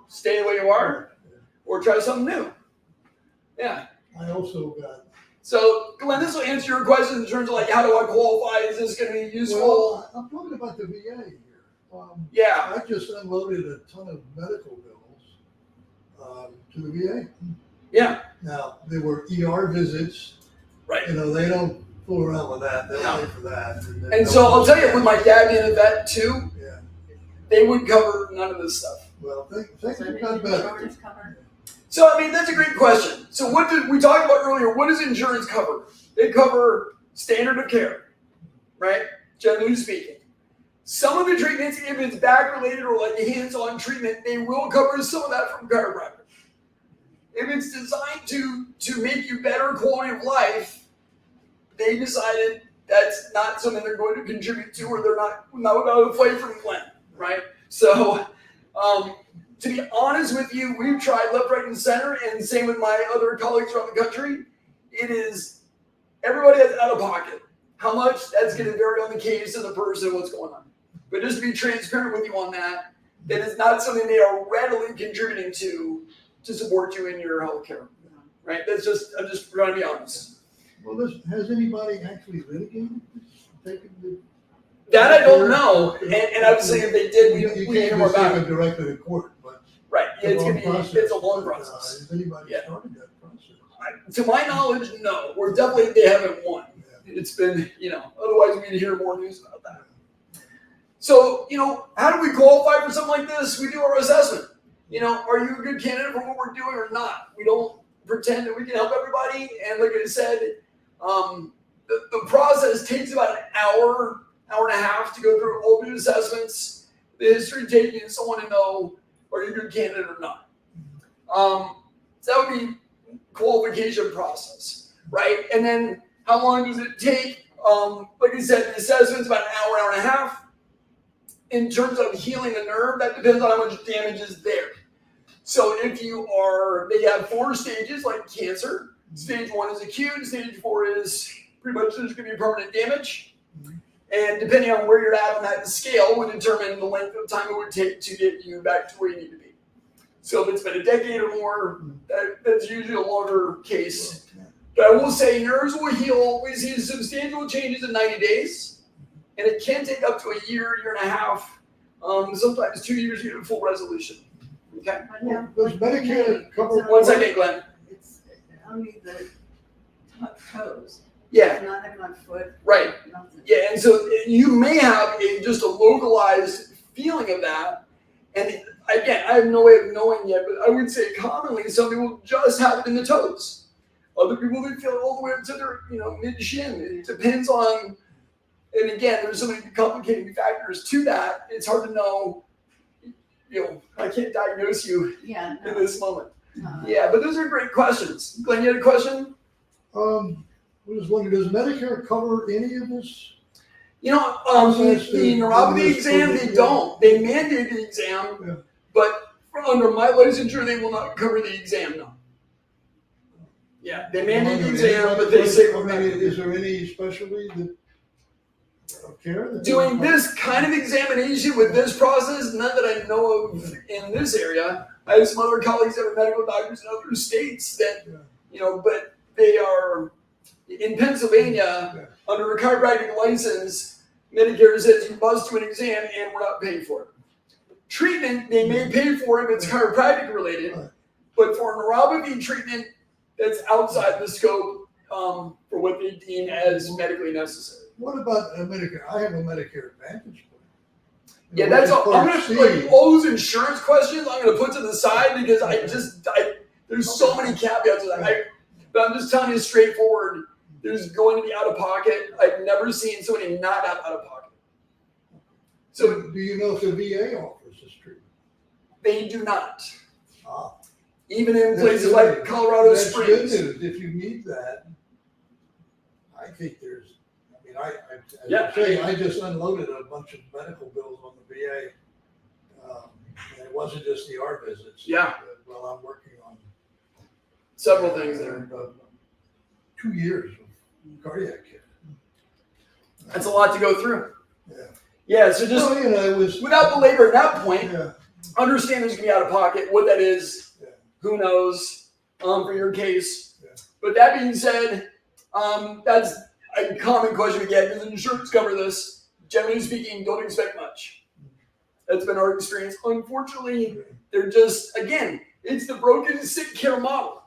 Stay the way you are, or try something new. Yeah. I also got. So, Glenn, this will answer your question in terms of like, how do I qualify? Is this going to be useful? Well, I'm talking about the VA here. Yeah. I just unloaded a ton of medical bills to the VA. Yeah. Now, they were ER visits. Right. You know, they don't fool around with that. They'll No. pay for that. And so I'll tell you, with my dad being a vet too, Yeah. they would cover none of this stuff. Well, things So have did got the better. insurance cover? So, I mean, that's a great question. So what did we talked about earlier? What does insurance cover? They cover standard of care, right? Generally speaking. Some of the treatments, if it's back related or like a hands-on treatment, they will cover some of that from chiropractic. If it's designed to make you better quality of life, they decided that's not something they're going to contribute to, or they're not without a fight from Glenn, right? So, to be honest with you, we've tried left, right, and center, and same with my other colleagues around the country. It is everybody has out of pocket. How much? That's going to vary on the case of the person, what's going on. But just to be transparent with you on that, that is not something they are readily contributing to support you in your healthcare, right? I'm just trying to be honest. Well, has anybody actually litigated this? That I don't know, and I would say if they did, You we hear can't more just take about it it. directly to court, but Right? Yeah, it's long gonna be process. it's a long But, process. Has anybody Yeah. started that process? To my knowledge, no. We're definitely they haven't won. Yeah. It's been otherwise we'd hear more news about that. So how do we qualify for something like this? We do our assessment. Are you a good candidate for what we're doing or not? We don't pretend that we can help everybody. And like I said, the process takes about an hour and a half to go through all the assessments, the history taking, and so on to know are you a good candidate or not. So that would be qualification process, right? And then how long does it take? Like I said, the assessment's about an hour and a half. In terms of healing the nerve, that depends on how much damage is there. So if they have 4 stages like cancer. Stage 1 is acute. Stage 4 is pretty much there's going to be permanent damage. And depending on where you're at on that scale would determine the length of time it would take to get you back to where you need to be. So if it's been a decade or more, that's usually a longer case. But I will say nerves will heal. We see substantial changes in 90 days. And it can take up to a year and a half, sometimes 2 years to get a full resolution. Okay? But now, Does Medicare cover? it's One second, Glenn. It's only the toes. Yeah, It's not on foot. right. Nothing. Yeah, and so you may have just a localized feeling of that. And again, I have no way of knowing yet, but I would say commonly some people just have it in the toes. Other people, they feel it all the way up to their mid-shin. It depends on. And again, there's so many complicating factors to that. It's hard to know. I can't diagnose you Yeah. in No. this moment. No. Yeah, but those are great questions. Glenn, you had a question? I was wondering, does Medicare cover any of this? The neuropathy exam, they don't. They mandate the exam, But under my licensure, they will not cover the exam, no. Yeah, they mandate the exam, but they say we're not. Is there any specialty that of care that Doing this kind of examination with this process, none that I know of in this area. I have some other colleagues that are medical doctors in other states that, but they are in Pennsylvania under a chiropractic license. Medicare says you must do an exam and we're not paying for it. Treatment, they may pay for if it's chiropractic related, but for neuropathy treatment, that's outside the scope for what they deem as medically necessary. What about Medicare? I have a Medicare Advantage plan. Yeah, that's all. I'm gonna like all those insurance questions. I'm gonna put to the side because there's so many caveats to that. But I'm just telling you straightforward. There's going to be out of pocket. I've never seen somebody not have out of pocket. So, do you know if the VA offers this treatment? They do not. Ah, Even in places like Colorado Springs. That's good news. If you need that, I think there's. I just unloaded a bunch of medical bills on the VA. And it wasn't just the ER visits. Yeah. Well, I'm working on Several things there. 2 years of cardiac care. That's a lot to go through. Yeah. Yeah, so just it was without belaboring that point, yeah. understand there's gonna be out of pocket. What that is, Yeah. who knows for your case. Yeah. But that being said, that's a common question we get. Does insurance cover this? Generally speaking, don't expect much. That's been our experience. Unfortunately, they're just, again, it's the broken sick care model,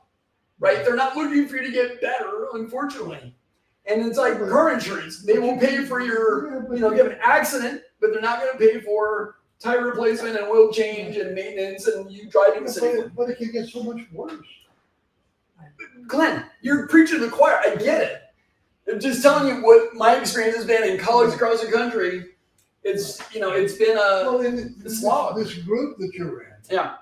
right? They're not looking for you to get better, unfortunately. And it's like car insurance. They will pay for your, you have an accident, but they're not going to pay for tire replacement and oil change and maintenance and you driving safely. But it can get so much worse. Glenn, you're preaching to the choir. I get it. I'm just telling you what my experience has been in colleagues across the country. It's been a slog. This group that you're in. Yeah.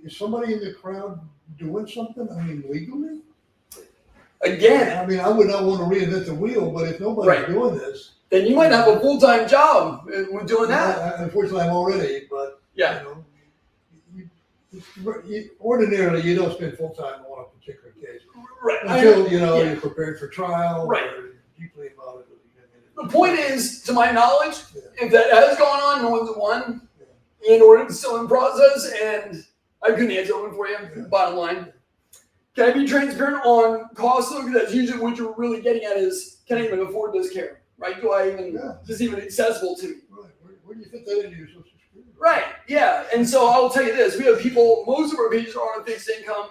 Is somebody in the crowd doing something? legally? Again. I would not want to reinvent the wheel, but if nobody's doing this, then you might have a full-time job with doing that. Unfortunately, I'm already, but yeah. Ordinarily, you don't spend full time on a particular case. Right. Until, you're prepared for trial. Right. Or deeply involved. The point is, to my knowledge, if that has gone on, no one's won. And or it's still in process, and I couldn't answer one for you, bottom line. Can I be transparent on cost though? Because that's usually what you're really getting at is, can I even afford this care? Right? Do I even, is this even accessible to me? Right. Where do you fit that into your social security? Right, yeah. And so I'll tell you this, we have people, most of our patients are on a fixed income.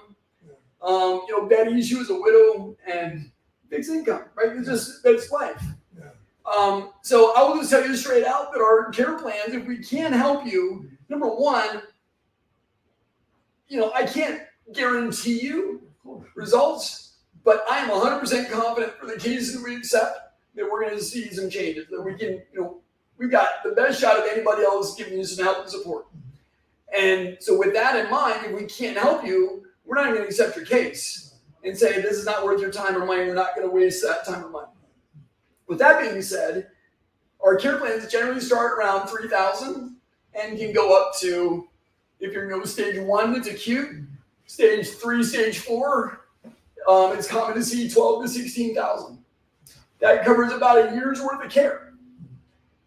Betty, she was a widow and fixed income, right? That's life. Yeah. So I will just tell you straight out that our care plans, if we can help you, number one, I can't guarantee you results, but I am 100% confident for the cases that we accept that we're going to see some changes, that we can, we've got the best shot of anybody else giving you some help and support. And so with that in mind, if we can't help you, we're not going to accept your case and say, this is not worth your time or money. We're not going to waste that time or money. With that being said, our care plans generally start around $3,000 and can go up to, if you're going to go stage 1, it's acute. Stage 3, stage 4, it's common to see $12,000 to $16,000. That covers about a year's worth of care.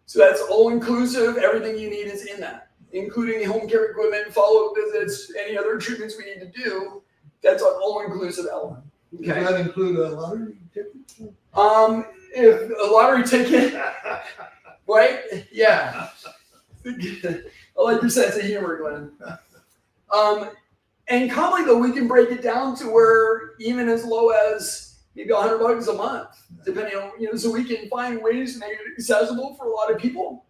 So that's all inclusive. Everything you need is in that, including home care equipment, follow-up visits, any other treatments we need to do. That's an all-inclusive element. Okay. Does that include a lottery ticket? If a lottery ticket, right? Yeah. I like your sense of humor, Glenn. And commonly though, we can break it down to where even as low as maybe $100 a month, depending on, so we can find ways to make it accessible for a lot of people.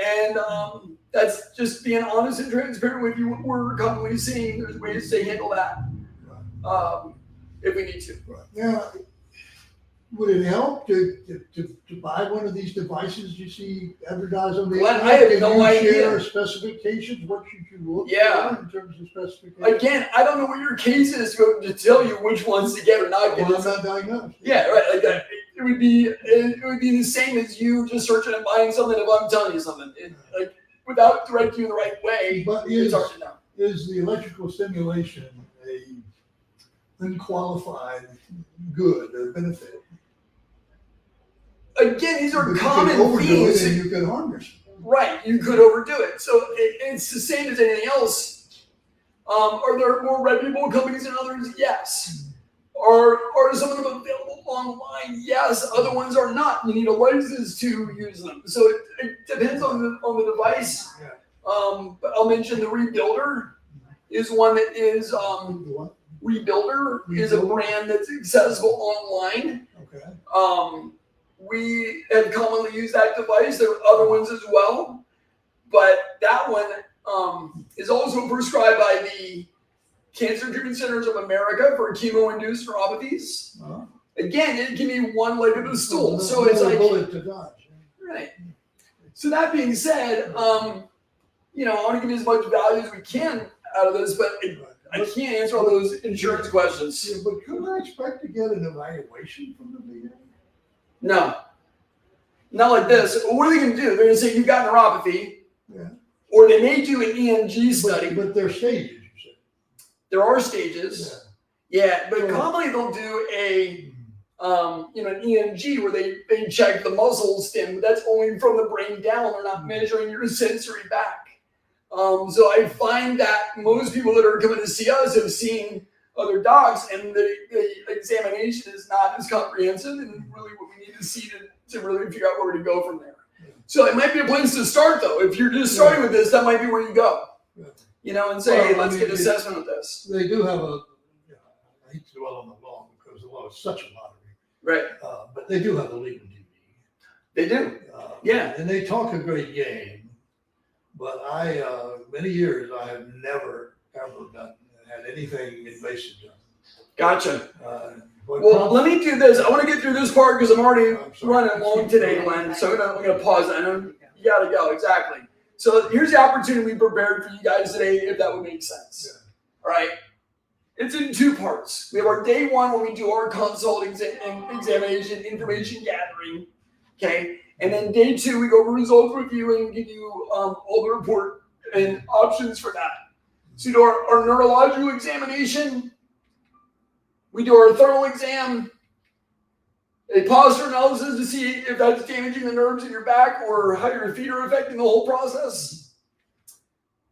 And that's just being honest and transparent with you. What we're commonly seeing, there's ways to handle that if we need to. Right. Now, would it help to buy one of these devices you see advertised on the Glenn, internet? I have no idea. Share specifications. What should you look for in terms of specifications? Again, I don't know what your case is to tell you which ones to get or not get. Well, I'm not diagnosed. Yeah, right. Like that. It would be the same as you just searching and buying something if I'm telling you something. without directing you in the right way, But it's hard to know. is the electrical stimulation a unqualified good or benefit? Again, these are But common you can overdo themes. it and you can harm yourself. Right, you could overdo it. So it's the same as anything else. Are there more reputable companies than others? Yes. Are some of them available online? Yes. Other ones are not. You need a license to use them. So it depends on the device. Yeah. But I'll mention the Rebuilder is one that is What? Rebuilder is a brand that's accessible online. Okay. We have commonly used that device. There are other ones as well, but that one is also prescribed by the Cancer Treatment Centers of America for chemo-induced neuropathies. Uh-huh. Again, it can be one leg of the stool. So Another it's like, bullet to dodge. right. So that being said, I want to give you as much value as we can out of this, but I can't answer all those insurance questions. Yeah, but could I expect to get an evaluation from the VA? No. Not like this. What are they going to do? They're going to say you've got neuropathy, Yeah. or they may do an EMG study. But they're stages, you said. There are stages. Yeah, but commonly they'll do an EMG where they check the muscle stim. That's only from the brain down. They're not measuring your sensory back. So I find that most people that are coming to see us have seen other docs, and the examination is not as comprehensive, and really what we need to see to really figure out where to go from there. So it might be a place to start, though. If you're just starting with this, that might be where you go. And say, hey, let's get an assessment of this. They do have I hate to dwell on the law because the law is such a lottery. Right. But they do have a legal duty. They do. And they talk a great game, but many years I have never, ever had anything invasive done. Gotcha. Let me do this. I want to get through this part because I'm already running long today, Glenn. So I'm going to pause. I know you got to go. Exactly. So here's the opportunity we prepared for you guys today, if that would make sense. All right. It's in two parts. We have our day one when we do our consult examination, information gathering. Okay. And then day two, we go over results review and give you all the report and options for that. So we do our neurological examination. We do our thermal exam, a posture analysis to see if that's damaging the nerves in your back or how your feet are affecting the whole process.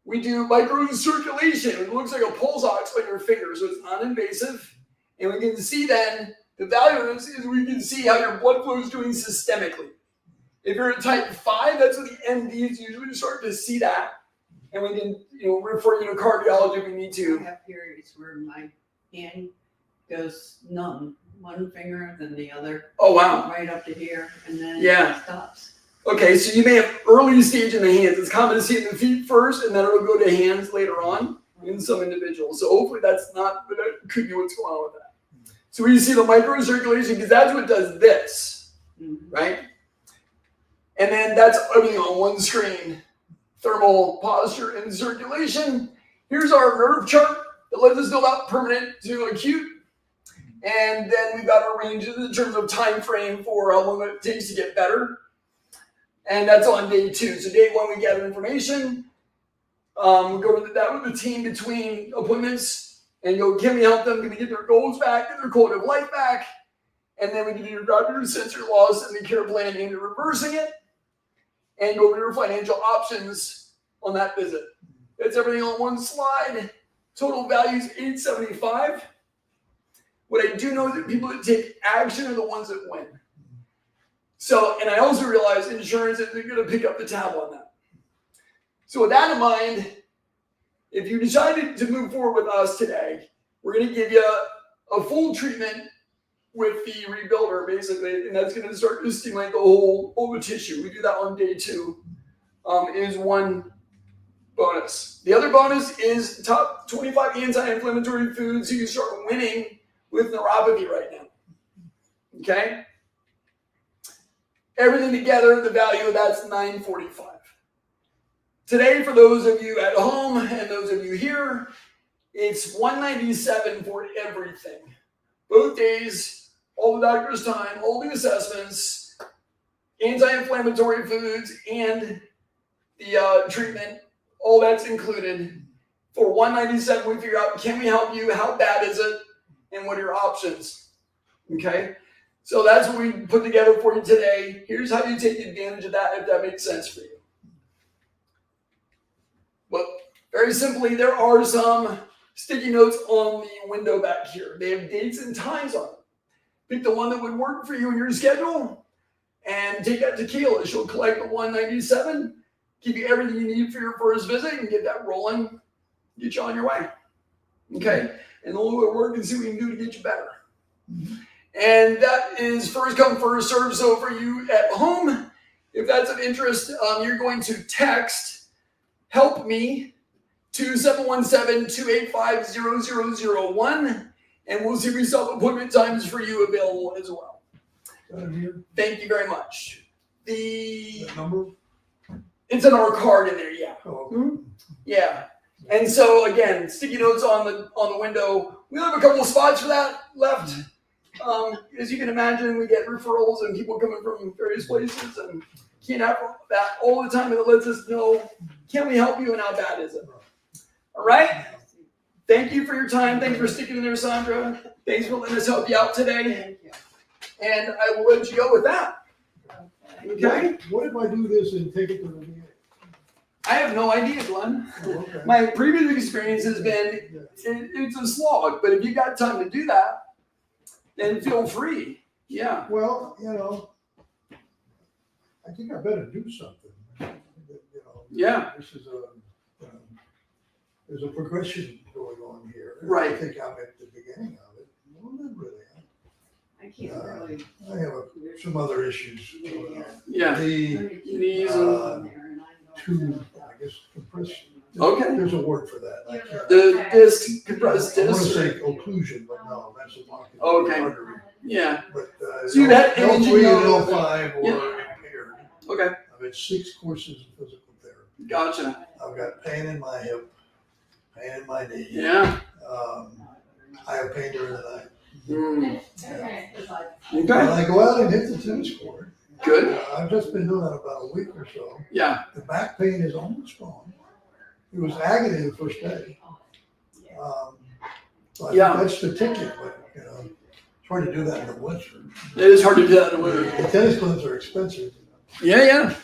We do microcirculation. It looks like a pulse ox on your finger, so it's non-invasive. And we can see then, the value of this is we can see how your blood flow is doing systemically. If you're a type 5, that's what the MDs usually start to see that. And we can refer you to cardiology if we need to. I have periods where my hand goes numb, one finger, then the other. Oh, wow. Right up to here, and then it stops. Okay, so you may have early stage in the hands. It's common to see it in the feet first, and then it'll go to hands later on in some individuals. So hopefully that could be what's going on with that. So we see the microcirculation because that's what does this, right? And then that's everything on one screen. Thermal, posture, and circulation. Here's our nerve chart that lets us know about permanent to acute. And then we've got our ranges in terms of time frame for how long it takes to get better. And that's on day two. So day one, we gather information. We go over that with the team between appointments and go, can we help them? Can we get their goals back, get their quality of life back? And then we can do your sensory loss and the care plan into reversing it. And go over your financial options on that visit. That's everything on one slide. Total value is $875. What I do know is that people that take action are the ones that win. So, and I also realize insurance is going to pick up the tab on that. So with that in mind, if you decided to move forward with us today, we're going to give you a full treatment with the Rebuilder, basically, and that's going to start to stimulate the whole tissue. We do that on day two. Is one bonus. The other bonus is top 25 anti-inflammatory foods so you start winning with neuropathy right now. Okay? Everything together, the value of that's $945. Today, for those of you at home and those of you here, it's $197 for everything. Both days, all the doctor's time, all the assessments, anti-inflammatory foods, and the treatment, all that's included. For $197, we figure out, can we help you? How bad is it? And what are your options? Okay? So that's what we put together for you today. Here's how you take advantage of that, if that makes sense for you. Well, very simply, there are some sticky notes on the window back here. They have dates and times on them. Pick the one that would work for you in your schedule and take that to Kayla. She'll collect the $197, give you everything you need for your first visit, and get that rolling, get you on your way. Okay? And then we'll work and see what we can do to get you better. And that is first come, first serve. So for you at home, if that's of interest, you're going to text "help me" to 717-285-0001, and we'll see if we still have appointment times for you available as well. Thank you very much. The number? It's in our card in there, yeah. Oh, okay. Mhm. Yeah. And so again, sticky notes on the window. We only have a couple of spots for that left. As you can imagine, we get referrals and people coming from various places, and can't have that all the time. But it lets us know, can we help you and how bad is it? All right. Thank you for your time. Thanks for sticking in there, Sandra. Thanks for letting us help you out today. Thank you. And I will let you go with that. Okay. What if I do this and take it to the VA? I have no idea, Glenn. Oh, okay. My previous experience has been it's a slog, but if you got time to do that, then feel free. Yeah. Well, I think I better do something. Yeah. This is there's a progression going on here. Right. I think I'm at the beginning of it. Well, not really. I can't really. I have some other issues. Yeah. The Knees two, I guess, compression. Okay. There's a word for that. I can't- The disc, compressed I want to disc. say occlusion, but no, that's a block in the Okay. artery. Yeah. But So you've had L3 imaging and of- L5 were Yeah. impaired. Okay. I've had 6 courses of physical therapy. Gotcha. I've got pain in my hip, pain in my knee. Yeah. I have pain during the night. Mm. When Okay. I go out and hit the tennis court, Good. I've just been doing that about a week or so. Yeah. The back pain is almost gone. It was agony the first day. So I think Yeah. that's the ticket, but trying to do that in the winter. It is hard to do that in the winter. The tennis clubs are expensive. Yeah, yeah.